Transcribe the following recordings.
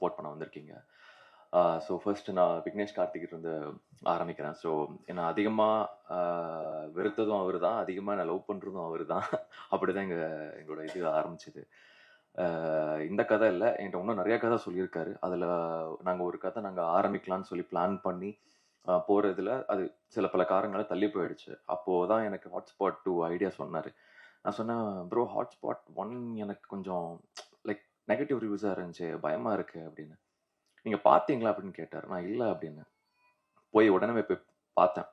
Support பண்ண வந்திருக்கீங்க. So first நான் விக்னேஷ் கார்த்திகிட்ட இருந்து ஆரம்பிக்கிறேன். ஸோ என்னை அதிகமாக வெறுத்ததும் அவர் தான், அதிகமாக நான் லவ் பண்ணுறதும் அவர் தான். அப்படி தான் எங்களோட இது ஆரம்பிச்சது. இந்த கதை இல்லை, என்கிட்ட இன்னும் நிறைய கதை சொல்லியிருக்காரு. அதில் நாங்கள் ஒரு கதை ஆரம்பிக்கலாம்னு சொல்லி பிளான் பண்ணி போகிறதுல அது சில பல காரணங்களால் தள்ளி போயிடுச்சு. அப்போது தான் எனக்கு ஹாட்ஸ்பாட் 2 ஐடியா சொன்னார். நான் சொன்னேன், ப்ரோ ஹாட்ஸ்பாட் 1 எனக்கு கொஞ்சம் லைக் நெகட்டிவ் ரிவ்யூஸாக இருந்துச்சு, பயமாக இருக்குது அப்படின்னு. நீங்கள் பார்த்தீங்களா அப்படின்னு கேட்டார். நான் இல்லை அப்படின்னு. போய் உடனே போய் பார்த்தேன்.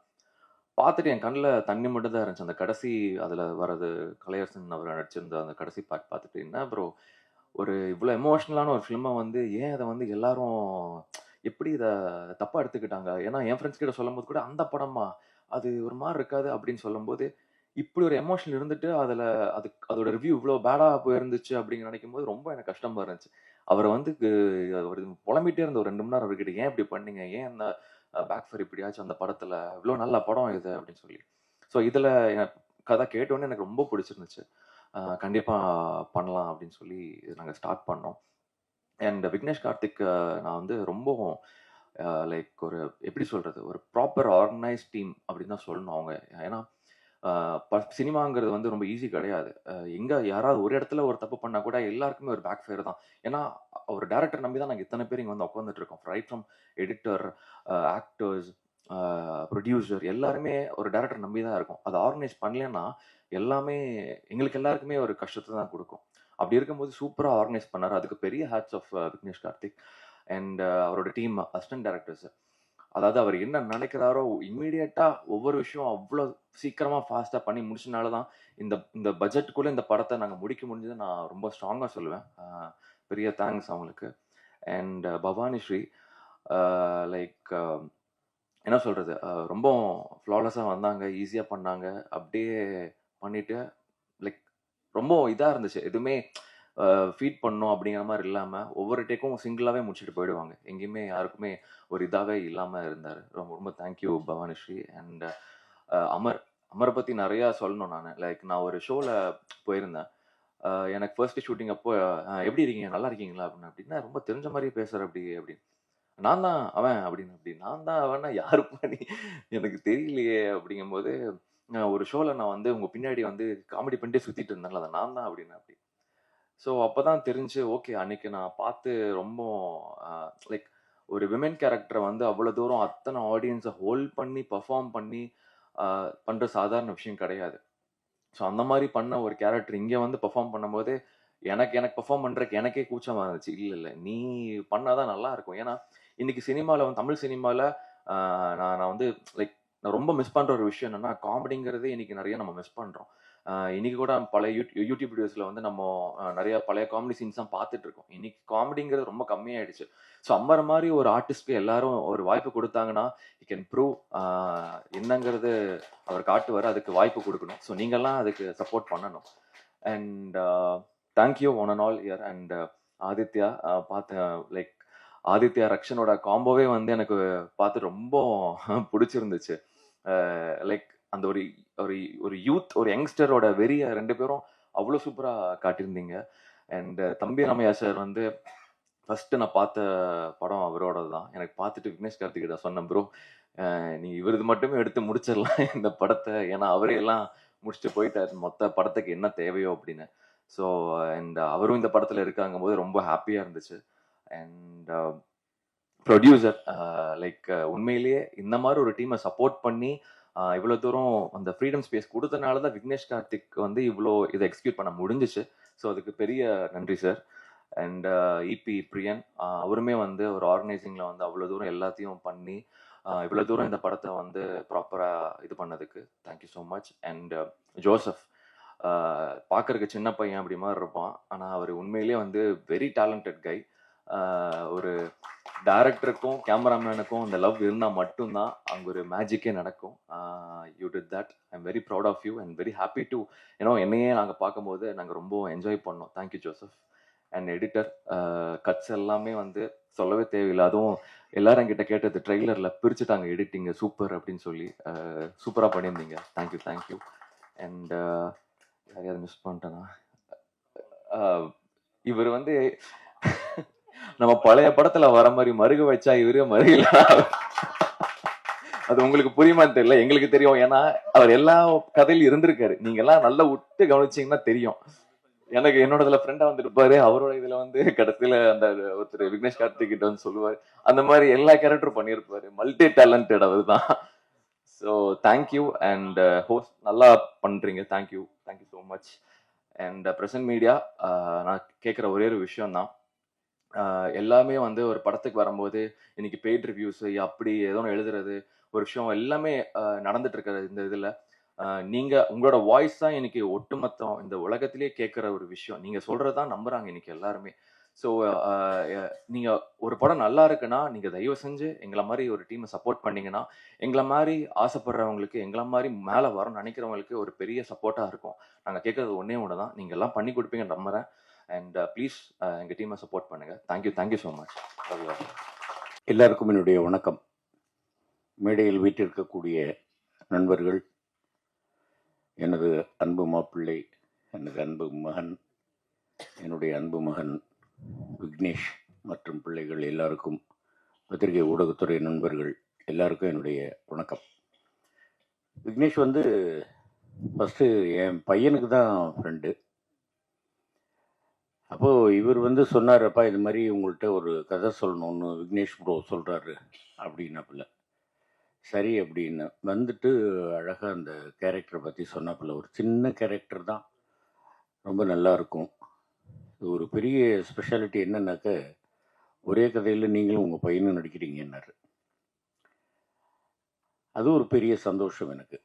பார்த்துட்டு என் கண்ணில் தண்ணி மட்டும் தான் இருந்துச்சு. அந்த கடைசி அதில் வர்றது கலையரசன் அவர் நடிச்சிருந்த அந்த கடைசி பார்ட் பார்த்துட்டு, என்ன ப்ரோ ஒரு இவ்வளோ எமோஷ்னலான ஒரு ஃபிலிமை வந்து ஏன் அதை வந்து எல்லாரும் எப்படி இதை தப்பாக எடுத்துக்கிட்டாங்க? ஏன்னா என் ஃப்ரெண்ட்ஸ் கிட்ட சொல்லும்போது கூட அந்த படமா அது ஒரு மாதிரி இருக்காது அப்படின்னு சொல்லும்போது, இப்படி ஒரு எமோஷன் இருந்துட்டு அதில் அதோட ரிவ்யூ இவ்வளோ பேடாக போயிருந்துச்சு அப்படின்னு நினைக்கும் போது ரொம்ப எனக்கு கஷ்டமாக இருந்துச்சு. அவரை வந்து அவர் புலம்பிட்டே இருந்த ஒரு 2 மணி நேரம் அவர்கிட்ட, ஏன் இப்படி பண்ணீங்க, ஏன் அந்த பேக் ஃபயர் இப்படியாச்சும் அந்த படத்தில் இவ்வளோ நல்ல படம் இது அப்படின்னு சொல்லி. ஸோ இதில் எனக்கு கதை கேட்டோன்னே எனக்கு ரொம்ப பிடிச்சிருந்துச்சு. கண்டிப்பாக பண்ணலாம் அப்படின்னு சொல்லி நாங்கள் ஸ்டார்ட் பண்ணோம். அண்ட் விக்னேஷ் கார்த்திக் நான் வந்து ரொம்பவும் லைக் ஒரு எப்படி சொல்கிறது, ஒரு ப்ராப்பர் ஆர்கனைஸ் டீம் அப்படின்னு தான் சொல்லணும் அவங்க. ஏன்னா சினிமாங்கிறது வந்து ரொம்ப ஈஸி கிடையாது. எங்கே யாராவது ஒரு இடத்துல ஒரு தப்பு பண்ணால் கூட எல்லாருக்குமே ஒரு பேக் ஃபயர் தான். ஏன்னா ஒரு டேரக்டர் நம்பி தான் நாங்கள் இத்தனை பேர் இங்கே வந்து உட்காந்துட்டு இருக்கோம். Right from editor, actors, producer எல்லாருமே ஒரு டேரக்டர் நம்பி தான் இருக்கும். அதை ஆர்கனைஸ் பண்ணலன்னா எல்லாமே எங்களுக்கு எல்லாருக்குமே ஒரு கஷ்டத்தை தான் கொடுக்கும். அப்படி இருக்கும்போது சூப்பராக ஆர்கனைஸ் பண்ணார். அதுக்கு பெரிய hats off Vignesh Karthik and அவரோட டீம் அசிஸ்டன்ட் டேரக்டர்ஸ். அதாவது அவர் என்ன நினைக்கிறாரோ இம்மீடியட்டா ஒவ்வொரு விஷயம் அவ்வளோ சீக்கிரமா ஃபாஸ்டா பண்ணி முடிச்சனால தான் இந்த இந்த பட்ஜெட்டுக்குள்ள இந்த படத்தை நாங்கள் முடிக்க முடிஞ்சது நான் ரொம்ப ஸ்ட்ராங்காக சொல்லுவேன். பெரிய தேங்க்ஸ் அவங்களுக்கு. அண்ட் பவானி ஸ்ரீ லைக் என்ன சொல்றது, ரொம்ப ஃப்ளாலஸாக வந்தாங்க, ஈஸியாக பண்ணாங்க, அப்படியே பண்ணிட்டு லைக் ரொம்ப இதாக இருந்துச்சு. எதுவுமே ஃபீட் பண்ணணும் அப்படிங்கிற மாதிரி இல்லாமல் ஒவ்வொரு டேக்கும் சிங்கிளாகவே முடிச்சுட்டு போயிடுவாங்க. எங்கேயுமே யாருக்குமே ஒரு இதாகவே இல்லாமல் இருந்தார். ரொம்ப ரொம்ப தேங்க்யூ பவானிஸ்ரீ. அண்ட் அமர் அமரை பற்றி நிறையா சொல்லணும். நான் ஒரு ஷோவில் போயிருந்தேன். எனக்கு ஃபர்ஸ்ட் ஷூட்டிங் அப்போ எப்படி இருக்கீங்க, நல்லா இருக்கீங்களா அப்படின்னா ரொம்ப தெரிஞ்ச மாதிரியே பேசுகிற அப்படின்னு. நான் தான் அவன் அப்படி நான் தான் அவன்னா யாருப்பா நீ, எனக்கு தெரியலையே அப்படிங்கும்போது, ஒரு ஷோவில் நான் வந்து உங்கள் பின்னாடி வந்து காமெடி பண்ணிட்டே சுற்றிட்டு இருந்தேன்ல, அதை நான் தான் அப்படி. ஸோ அப்போ தான் தெரிஞ்சு, ஓகே அன்னைக்கு நான் பார்த்து ரொம்ப லைக் ஒரு விமென் கேரக்டரை வந்து அவ்வளோ தூரம் அத்தனை ஆடியன்ஸை ஹோல்ட் பண்ணி பர்ஃபார்ம் பண்ணி பண்ணுற சாதாரண விஷயம் கிடையாது. ஸோ அந்த மாதிரி பண்ண ஒரு கேரக்டர் இங்கே வந்து பெர்ஃபார்ம் பண்ணும்போது எனக்கு பெர்ஃபார்ம் பண்ணுறதுக்கு எனக்கே கூச்சமாக இருந்துச்சு. இல்லை நீ பண்ணாதான் நல்லா இருக்கும். ஏன்னா இன்னைக்கு சினிமாவில் வந்து தமிழ் சினிமாவில் நான் வந்து லைக் நான் ரொம்ப மிஸ் பண்ணுற ஒரு விஷயம் என்னன்னா, காமெடிங்கிறது இன்னைக்கு நிறைய நம்ம மிஸ் பண்ணுறோம். இன்னைக்கு கூட பழைய யூடியூப் வீடியோஸில் வந்து நம்ம நிறைய பழைய காமெடி சீன்ஸ் தான் பார்த்துட்டு இருக்கோம். இன்னைக்கு காமெடிங்கிறது ரொம்ப கம்மியாயிடுச்சு. ஸோ அம்மர் மாதிரி ஒரு ஆர்டிஸ்ட்க்கு எல்லாரும் ஒரு வாய்ப்பு கொடுத்தாங்கன்னா யூ கேன் ப்ரூவ் என்னங்கிறது அவர் காட்டுவார். அதுக்கு வாய்ப்பு கொடுக்கணும். ஸோ நீங்கள்லாம் அதுக்கு சப்போர்ட் பண்ணணும். And thank you one and all year. And Aditya பார்த்தேன், லைக் ஆதித்யா ரக்ஷனோட காம்போவே வந்து எனக்கு பார்த்து ரொம்ப பிடிச்சிருந்துச்சு. லைக் அந்த ஒரு ஒரு ஒரு யூத், ஒரு யங்ஸ்டரோட வெறிய 2 பேரும் அவ்வளோ சூப்பராக காட்டியிருந்தீங்க. அண்ட் தம்பி ராமையா சார் வந்து ஃபர்ஸ்ட் நான் பார்த்த படம் அவரோட தான். எனக்கு பார்த்துட்டு விக்னேஷ் கார்த்திகிட்ட சொன்னேன், ப்ரோ நீ இவரது மட்டுமே எடுத்து முடிச்சிடலாம் இந்த படத்தை, ஏன்னா அவரே எல்லாம் முடிச்சுட்டு போயிட்டார், மொத்த படத்துக்கு என்ன தேவையோ அப்படின்னு. ஸோ அண்ட் அவரும் இந்த படத்தில் இருக்காங்கும் போது ரொம்ப ஹாப்பியாக இருந்துச்சு. அண்ட் ப்ரொடியூசர் லைக் உண்மையிலேயே இந்த மாதிரி ஒரு டீமை சப்போர்ட் பண்ணி இவ்வளோ தூரம் அந்த ஃப்ரீடம் ஸ்பேஸ் கொடுத்தனால தான் விக்னேஷ் கார்த்திக் வந்து இவ்வளோ இதை எக்ஸிக்யூட் பண்ண முடிஞ்சிச்சு. ஸோ அதுக்கு பெரிய நன்றி சார். அண்ட் இபி பிரியன் அவருமே வந்து ஒரு ஆர்கனைசிங்கில் வந்து அவ்வளோ தூரம் எல்லாத்தையும் பண்ணி இவ்வளோ தூரம் இந்த படத்தை வந்து ப்ராப்பராக இது பண்ணதுக்கு thank you so much. And Joseph பார்க்கறதுக்கு சின்ன பையன் அப்படி மாதிரி இருப்பான், ஆனால் அவர் உண்மையிலேயே வந்து வெரி டேலண்டட் கை. ஒரு டைரக்டருக்கும் கேமராமேனுக்கும் அந்த லவ் இருந்தால் மட்டும்தான் அங்கே ஒரு மேஜிக்கே நடக்கும். You did that. I am very proud of you and very happy to என்னையே நாங்கள் பார்க்கும்போது நாங்கள் ரொம்ப என்ஜாய் பண்ணோம். Thank you Joseph. And editor cuts எல்லாமே வந்து சொல்லவே தேவையில்லை. அதுவும் எல்லாரும் என்கிட்ட கேட்டது ட்ரெய்லரில் பிரிச்சுட்டாங்க எடிட்டிங்க சூப்பர் அப்படின்னு சொல்லி. சூப்பராக பண்ணியிருந்தீங்க. தேங்க்யூ. அண்ட் யாரையாவது மிஸ் பண்ணிட்டேன்னா, இவர் வந்து நம்ம பழைய படத்துல வர மாதிரி மருக வச்சா இவரே மருகல. அது உங்களுக்கு புரியுமான்னு தெரியல, எங்களுக்கு தெரியும். ஏன்னா அவர் எல்லா கதையிலும் இருந்திருக்காரு. நீங்க எல்லாம் நல்லா விட்டு கவனிச்சீங்கன்னா தெரியும். எனக்கு என்னோட இதுல ஃப்ரெண்டா வந்துருப்பாரு, அவரோட இதுல வந்து கடைசியில அந்த ஒருத்தர் விக்னேஷ் கார்த்திக் கிட்ட வந்து சொல்லுவாரு. அந்த மாதிரி எல்லா கேரக்டரும் பண்ணியிருப்பாரு. மல்டி டேலண்டட் அவர் தான். So thank you. அண்ட் ஹோஸ்ட் நல்லா பண்றீங்க. Thank you so much. And present media, நான் கேட்குற ஒரே ஒரு விஷயம் தான். எல்லாமே வந்து ஒரு படத்துக்கு வரும்போது இன்னைக்கு பெய்ட் ரிவ்யூஸ் அப்படி ஏதோ ஒன்று எழுதுறது ஒரு விஷயம் எல்லாமே நடந்துட்டு இருக்கிற இந்த இதுல நீங்க உங்களோட வாய்ஸ் தான் இன்னைக்கு ஒட்டுமொத்தம் இந்த உலகத்திலேயே கேட்கிற ஒரு விஷயம். நீங்க சொல்றதுதான் நம்புறாங்க இன்னைக்கு எல்லாருமே. ஸோ நீங்க ஒரு படம் நல்லா இருக்குன்னா நீங்க தயவு செஞ்சு எங்களை மாதிரி ஒரு டீமை சப்போர்ட் பண்ணீங்கன்னா எங்களை மாதிரி ஆசைப்படுறவங்களுக்கு, எங்களை மாதிரி மேலே வரும்னு நினைக்கிறவங்களுக்கு ஒரு பெரிய சப்போர்ட்டா இருக்கும். நாங்கள் கேட்கறது ஒன்னே ஒன்று தான், நீங்க எல்லாம் பண்ணி கொடுப்பீங்க நம்புறேன். அண்ட் ப்ளீஸ் எங்கள் டீமை சப்போர்ட் பண்ணுங்க. Thank you so much. எல்லாருக்கும் என்னுடைய வணக்கம். மேடையில் வீட்டிருக்கக்கூடிய நண்பர்கள், எனது அன்பு மாப்பிள்ளை, எனது அன்பு மகன், என்னுடைய அன்பு மகன் விக்னேஷ் மற்றும் பிள்ளைகள் எல்லாருக்கும், பத்திரிகை ஊடகத்துறை நண்பர்கள் எல்லாருக்கும் என்னுடைய வணக்கம். விக்னேஷ் வந்து ஃபஸ்ட்டு என் பையனுக்கு தான் ஃப்ரெண்டு. அப்போது இவர் வந்து சொன்னார், அப்பா இது மாதிரி உங்கள்கிட்ட ஒரு கதை சொல்லணும்னு விக்னேஷ் ப்ரோ சொல்கிறாரு அப்படின்னாப்புல. சரி அப்படின்னு வந்துட்டு அழகாக அந்த கேரக்டரை பற்றி சொன்னாப்புல. ஒரு சின்ன கேரக்டர் தான், ரொம்ப நல்லாயிருக்கும். ஒரு பெரிய ஸ்பெஷாலிட்டி என்னன்னாக்க, ஒரே கதையில் நீங்களும் உங்கள் பையனும் நடிக்கிறீங்கன்னாரு. அது ஒரு பெரிய சந்தோஷம் எனக்கு.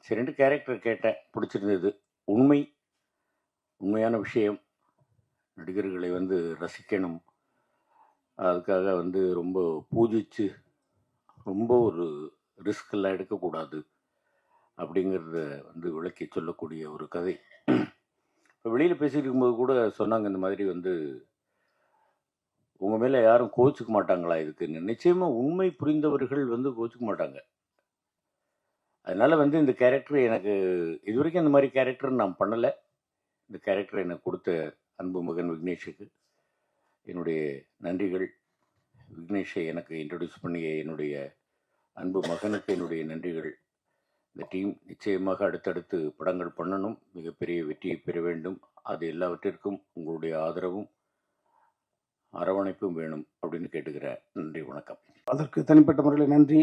சரி, 2 கேரக்டர் கேட்டேன், பிடிச்சிருந்தது. உண்மையான விஷயம். நடிகர்களை வந்து ரசிக்கணும், அதுக்காக வந்து ரொம்ப பூஜிச்சு ரொம்ப ஒரு ரிஸ்க் எல்லாம் எடுக்கக்கூடாது அப்படிங்கிறத வந்து விளக்கி சொல்லக்கூடிய ஒரு கதை. இப்போ வெளியில் பேசிட்டு இருக்கும்போது கூட சொன்னாங்க, இந்த மாதிரி வந்து உங்கள் மேலே யாரும் கோச்சிக்க மாட்டாங்களா இதுக்குன்னு. நிச்சயமாக உண்மை புரிந்தவர்கள் வந்து கோச்சிக்க மாட்டாங்க. அதனால் வந்து இந்த கேரக்டர் எனக்கு இது வரைக்கும் இந்த மாதிரி கேரக்டர் நான் பண்ணலை. இந்த கேரக்டர் எனக்கு கொடுத்த அன்பு மகன் விக்னேஷுக்கு என்னுடைய நன்றிகள். விக்னேஷை எனக்கு இன்ட்ரடியூஸ் பண்ணிய என்னுடைய அன்பு மகனுக்கு என்னுடைய நன்றிகள். இந்த டீம் நிச்சயமாக அடுத்தடுத்து படங்கள் பண்ணணும், மிகப்பெரிய வெற்றியை பெற வேண்டும். அது எல்லாவற்றிற்கும் உங்களுடைய ஆதரவும் அரவணைப்பும் வேணும் அப்படின்னு கேட்டுக்கிறேன். நன்றி, வணக்கம். அதற்கு தனிப்பட்ட முறையில் நன்றி.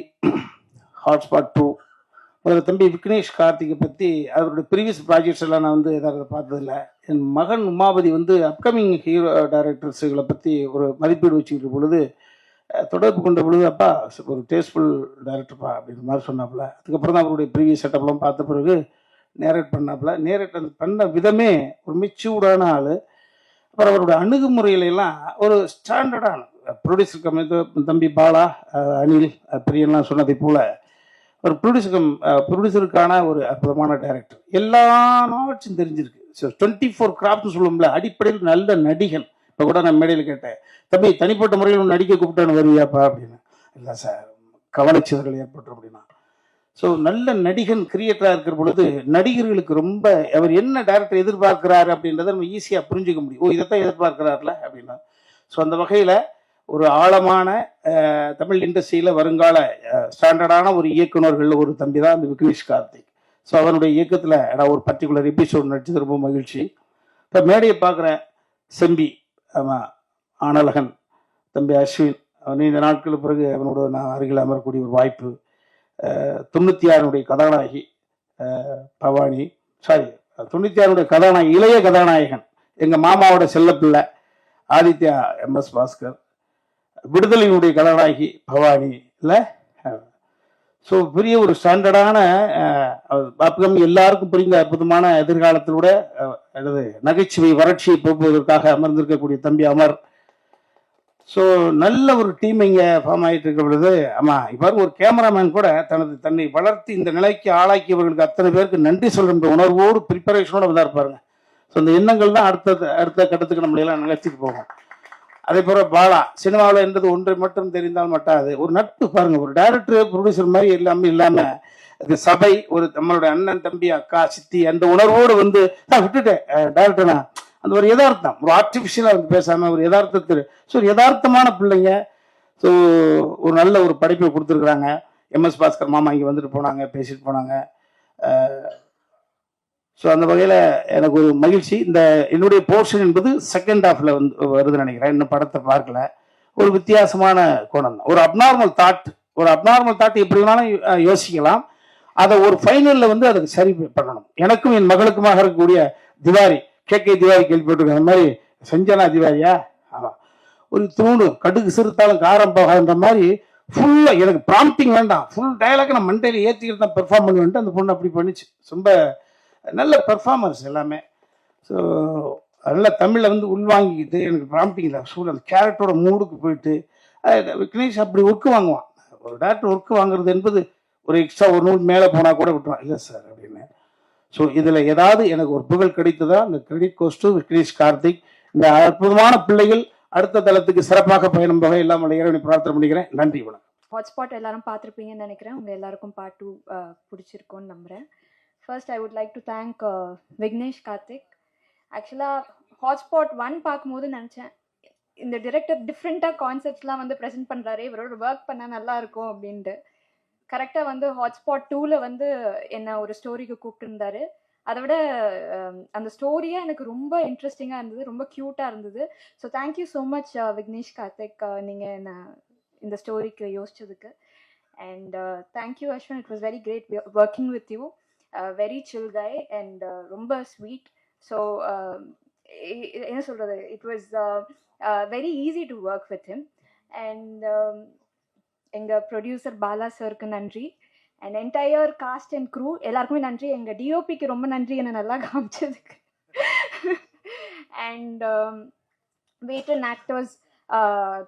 ஹாட்ஸ்பாட் 2 முதல்ல தம்பி விக்னேஷ் கார்த்திகை பற்றி அவருடைய ப்ரீவியஸ் ப்ராஜெக்ட்ஸ் எல்லாம் நான் வந்து எதாவது பார்த்ததில்ல. என் மகன் உமாபதி வந்து அப்கமிங் ஹீரோ டைரக்டர்ஸுகளை பற்றி ஒரு மதிப்பீடு வச்சுக்கிற பொழுது தொடர்பு கொண்ட பொழுது, அப்பா ஒரு டேஸ்ட்ஃபுல் டைரக்டர்ப்பா அப்படின்ற மாதிரி சொன்னாப்புல. அதுக்கப்புறம் தான் அவருடைய ப்ரீவியஸ் செட்டப்லாம் பார்த்த பிறகு நேரேட் பண்ணாப்புல. நேரேட் அந்த பண்ண விதமே ஒரு மெச்சூர்டான ஆள். அப்புறம் அவருடைய அணுகுமுறையிலெல்லாம் ஒரு ஸ்டாண்டர்டான ப்ரொடியூசர் தம்பி பாலா, அனில், பிரியன்லாம் சொன்னதை போல் ஒரு ப்ரொடியூசருக்கான ஒரு அற்புதமான டைரக்டர். எல்லா நாவல்ஸும் தெரிஞ்சிருக்கு. 24 கிராஃப்ட்னு சொல்லுவோம்ல, அடிப்படையில் நல்ல நடிகன். இப்போ கூட நான் மேடையில் கேட்டேன், தம்பி தனிப்பட்ட முறையில் நடிக்க கூப்பிட்டான்னு வருவியாப்பா அப்படின்னு. இல்லை சார், கவனிச்சவர்கள் ஏற்பட்டு அப்படின்னா. ஸோ நல்ல நடிகன் கிரியேட்டராக இருக்கிற பொழுது நடிகர்களுக்கு ரொம்ப அவர் என்ன டைரக்டர் எதிர்பார்க்கிறாரு அப்படின்றத நம்ம ஈஸியாக புரிஞ்சுக்க முடியும். ஓ, இதைத்தான் எதிர்பார்க்கிறார்ல அப்படின்னா. ஸோ அந்த வகையில் ஒரு ஆழமான தமிழ் இண்டஸ்ட்ரியில் வருங்கால ஸ்டாண்டர்டான ஒரு இயக்குநர்கள் ஒரு தம்பி தான் அந்த விக்னேஷ் கார்த்திக். ஸோ அவனுடைய இயக்கத்தில் நான் ஒரு பர்டிகுலர் எபிசோடு நடிச்சது ரொம்ப மகிழ்ச்சி. இப்போ மேடையை பார்க்குறேன், செம்பி, ஆமாம், ஆனலகன், தம்பி அஸ்வின், நீண்ட நாட்களுக்கு பிறகு அவனோட நான் அருகில் அமரக்கூடிய ஒரு வாய்ப்பு. 96 கதாநாயகி பவானி, 96 கதாநாயகி, இளைய கதாநாயகன் எங்கள் மாமாவோட செல்லப்பிள்ளை ஆதித்யா MS பாஸ்கர், விடுதலையினுடைய கதாநாயகி பவானி. இல்லை, ஸோ பெரிய ஒரு ஸ்டாண்டர்டான எல்லாருக்கும் புரிந்த அற்புதமான எதிர்காலத்திலூட அல்லது நகைச்சுவை வறட்சியை போக்குவதற்காக அமர்ந்திருக்கக்கூடிய தம்பி அமர். ஸோ நல்ல ஒரு டீம் இங்கே ஃபார்ம் ஆகிட்டு இருக்க பொழுது, ஆமாம், இப்போ ஒரு கேமராமேன் கூட தன்னை வளர்த்து இந்த நிலைக்கு ஆளாக்கியவர்களுக்கு அத்தனை பேருக்கு நன்றி சொல்கின்ற உணர்வோடு ப்ரிப்பரேஷனோடு வந்தார் பாருங்க. ஸோ அந்த எண்ணங்கள் தான் அடுத்த கட்டத்துக்கு நம்மளையெல்லாம் நிகழ்த்திட்டு போகும். அதே போல பாலா, சினிமாவில் என்றது ஒன்றை மட்டும் தெரிந்தால் மட்டாது, ஒரு நட்பு பாருங்க. ஒரு டைரக்டர் ப்ரொடியூசர் மாதிரி எல்லாமே இல்லாமல் அது சபை, ஒரு நம்மளுடைய அண்ணன் தம்பி அக்கா சித்தி அந்த உணர்வோடு வந்து விட்டுட்டேன் டைரக்டர்னா அந்த ஒரு யதார்த்தம், ஒரு ஆர்டிஃபிஷியலாக வந்து பேசாமல் ஒரு யதார்த்தத்தில், ஸோ ஒரு யதார்த்தமான பிள்ளைங்க. ஸோ ஒரு நல்ல ஒரு படைப்பை கொடுத்துருக்குறாங்க. எம்எஸ் பாஸ்கர் மாமா இங்கே வந்துட்டு போனாங்க, பேசிட்டு போனாங்க. ஸோ அந்த வகையில் எனக்கு ஒரு மகிழ்ச்சி. இந்த என்னுடைய போர்ஷன் என்பது செகண்ட் ஹாஃபில் வந்து வருதுன்னு நினைக்கிறேன். இன்னும் படத்தை பார்க்கல. ஒரு வித்தியாசமான கோணம் தான். ஒரு அப்நார்மல் தாட் எப்படி வேணாலும் யோசிக்கலாம். அதை ஒரு ஃபைனலில் வந்து அதுக்கு சரி பண்ணணும். எனக்கும் என் மகளுக்குமாக இருக்கக்கூடிய திவாரி, கே திவாரி கேள்விப்பட்டிருக்கேன். அந்த மாதிரி செஞ்சனா திவாரியா? ஆமாம். ஒரு தூணு கடுகு சிறுத்தாலும் காரம் போகாதுன்ற மாதிரி ஃபுல்லாக எனக்கு ப்ராம்ப்டிங் வேண்டாம், ஃபுல் டயலாக் நான் மண்டையில் ஏற்றிக்கிட்டு தான் பெர்ஃபார்ம் பண்ணுவேன்ட்டு அந்த பொண்ணு அப்படி பண்ணிச்சு. ரொம்ப நல்ல பெர்ஃபார்மன்ஸ் எல்லாமே. ஸோ அதனால் தமிழில் வந்து உள்வாங்கிக்கிட்டு எனக்கு ப்ராம்ப்டிங் இல்லை, சூழல் அந்த கேரக்டரோட மூடுக்கு போயிட்டு விக்னேஷ் அப்படி ஒர்க்கு வாங்குவான். ஒரு டேரக்டர் ஒர்க்கு வாங்குறது என்பது ஒரு எக்ஸ்ட்ரா ஒரு நூல் மேலே போனால் கூட விட்டுருவான், இல்லை சார் அப்படின்னு. ஸோ இதில் ஏதாவது எனக்கு ஒரு புகழ் கிடைத்ததா, இந்த credit goes to Vignesh Karthik. இந்த அற்புதமான பிள்ளைகள் அடுத்த தளத்துக்கு சிறப்பாக பயணம் போக இல்லாமல் இறைவனை பிரார்த்தனை பண்ணிக்கிறேன். நன்றி, வணக்கம். ஹாட்ஸ்பாட் எல்லாரும் பார்த்துருப்பீங்கன்னு நினைக்கிறேன். உங்கள் எல்லாருக்கும் பார்ட் 2 பிடிச்சிருக்கோன்னு நம்புகிறேன். First I would like to thank Vignesh Karthik. ஆக்சுவலாக ஹாட்ஸ்பாட் 1 பார்க்கும்போது நினச்சேன், இந்த டிரெக்டர் டிஃப்ரெண்ட்டாக கான்செப்ட்ஸ்லாம் வந்து ப்ரெசென்ட் பண்ணுறாரு, இவரோட ஒர்க் பண்ணால் நல்லா இருக்கும் அப்படின்ட்டு. கரெக்டாக வந்து ஹாட்ஸ்பாட் 2ல் வந்து என்னை ஒரு ஸ்டோரிக்கு கூப்பிட்டுருந்தாரு. அதை விட அந்த ஸ்டோரியே எனக்கு ரொம்ப இன்ட்ரெஸ்டிங்காக இருந்தது, ரொம்ப க்யூட்டாக இருந்தது. So thank you so much Vignesh Karthik, நீங்கள் என்ன இந்த ஸ்டோரிக்கு யோசிச்சதுக்கு. And thank you Ashwin, it was very great working with you. Very chill guy and ரொம்ப ஸ்வீட். ஸோ என்ன சொல்கிறது, it was very easy to work with him. And எங்கள் ப்ரொடியூசர் பாலா சருக்கு நன்றி. And entire cast and crew எல்லாருக்குமே நன்றி. எங்கள் டிஓபிக்கு ரொம்ப நன்றி, என்னை நல்லா காமிச்சதுக்கு. அண்ட் வெயிட்டர் ஆக்டர்ஸ்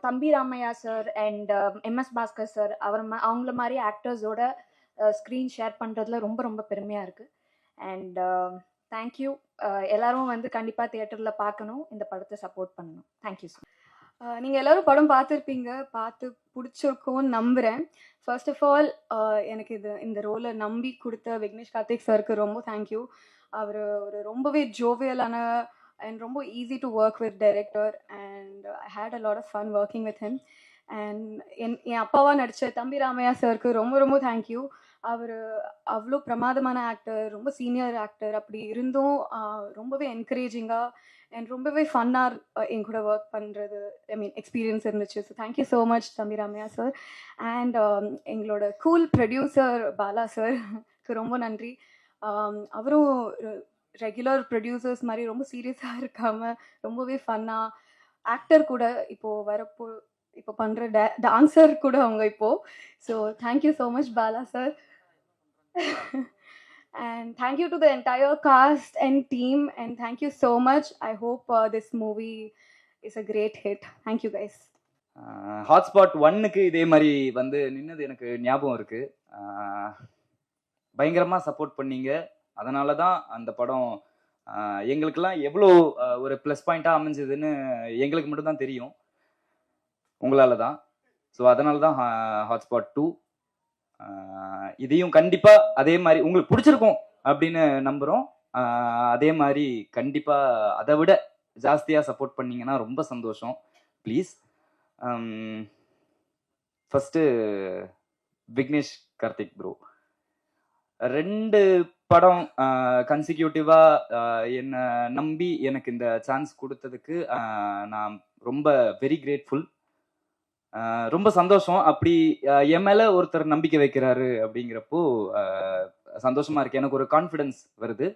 தம்பி Ramaiah sir and MS Bhaskar sir, அவங்கள மாதிரி ஆக்டர்ஸோட ஸ்க்ரீன் ஷேர் பண்ணுறதுல ரொம்ப ரொம்ப பெருமையாக இருக்குது. And thank you. எல்லாரும் வந்து கண்டிப்பாக தியேட்டரில் பார்க்கணும், இந்த படத்தை சப்போர்ட் பண்ணணும். Thank you sir. நீங்கள் எல்லோரும் படம் பார்த்துருப்பீங்க, பார்த்து பிடிச்சிருக்கோன்னு நம்புகிறேன். ஃபர்ஸ்ட் ஆஃப் ஆல் எனக்கு இந்த ரோலை நம்பி கொடுத்த விக்னேஷ் கார்த்திக் சாருக்கு ரொம்ப தேங்க்யூ. அவர் ஒரு ரொம்பவே ஜோவியலான அண்ட் ரொம்ப easy to work with director and I had a lot of fun working with him. And என் அப்பாவாக நடித்த தம்பி ராமையா சாருக்கு ரொம்ப ரொம்ப தேங்க்யூ. அவர் அவ்வளோ பிரமாதமான ஆக்டர், ரொம்ப சீனியர் ஆக்டர். அப்படி இருந்தும் ரொம்பவே என்கரேஜிங்காக அண்ட் ரொம்பவே ஃபன்னாக என் கூட ஒர்க் பண்ணுறது, ஐ மீன் எக்ஸ்பீரியன்ஸ் இருந்துச்சு. ஸோ தேங்க்யூ ஸோ மச் தம்பி ராமையா சார். அண்ட் எங்களோட கூல் ப்ரொடியூசர் பாலா சாருக்கு ரொம்ப நன்றி. அவரும் ரெகுலர் ப்ரொடியூசர்ஸ் மாதிரி ரொம்ப சீரியஸாக இருக்காமல் ரொம்பவே ஃபன்னாக ஆக்டர் கூட இப்போ பண்ணுற டான்ஸர் கூட அவங்க இப்போது. So thank you so much Bala sir. And thank you to the entire cast and team, and thank you so much. I hope this movie is a great hit. Thank you guys. Hotspot 1க்கு இதே மாதிரி வந்து நின்னது எனக்கு ஞாபகம் இருக்குது. பயங்கரமாக support பண்ணீங்க. அதனால தான் அந்த படம் எங்களுக்கெல்லாம் எவ்வளோ ஒரு ப்ளஸ் பாயிண்ட்டாக அமைஞ்சதுன்னு எங்களுக்கு மட்டும்தான் தெரியும், உங்களால் தான். ஸோ அதனால தான் ஹாட்ஸ்பாட் 2 இதையும் கண்டிப்பாக அதே மாதிரி உங்களுக்கு பிடிச்சிருக்கும் அப்படின்னு நம்புகிறோம். அதே மாதிரி கண்டிப்பாக அதை விட ஜாஸ்தியாக சப்போர்ட் பண்ணிங்கன்னா ரொம்ப சந்தோஷம். Please. First Vignesh Karthik bro 2 படம் கன்சிக்யூட்டிவாக என்னை நம்பி எனக்கு இந்த சான்ஸ் கொடுத்ததுக்கு நான் ரொம்ப வெரி கிரேட்ஃபுல். ரொம்ப சந்தோஷம். அப்படி என் மேலே ஒருத்தர் நம்பிக்கை வைக்கிறாரு அப்படிங்கிறப்போ சந்தோஷமாக இருக்குது. எனக்கு ஒரு கான்ஃபிடென்ஸ் வருது.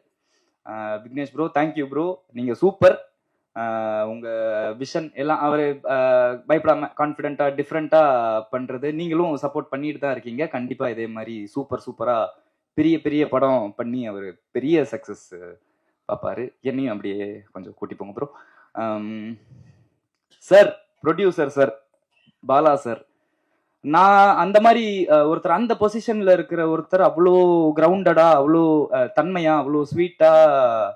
விக்னேஷ் ப்ரோ, தேங்க்யூ ப்ரோ, நீங்கள் சூப்பர். உங்கள் விஷன் எல்லாம் அவர் பயப்படாமல் கான்ஃபிடென்ட்டாக டிஃப்ரெண்ட்டாக பண்ணுறது நீங்களும் சப்போர்ட் பண்ணிட்டு தான் இருக்கீங்க. கண்டிப்பாக இதே மாதிரி சூப்பராக பெரிய பெரிய படம் பண்ணி அவர் பெரிய சக்ஸஸ் பார்ப்பார். என்னையும் அப்படியே கொஞ்சம் கூட்டி போங்க bro. Sir, producer sir Bala sir, நான் அந்த மாதிரி ஒருத்தர் அந்த பொசிஷனில் இருக்கிற ஒருத்தர் அவ்வளோ கிரவுண்டடாக, அவ்வளோ தன்மையாக, அவ்வளோ ஸ்வீட்டாக,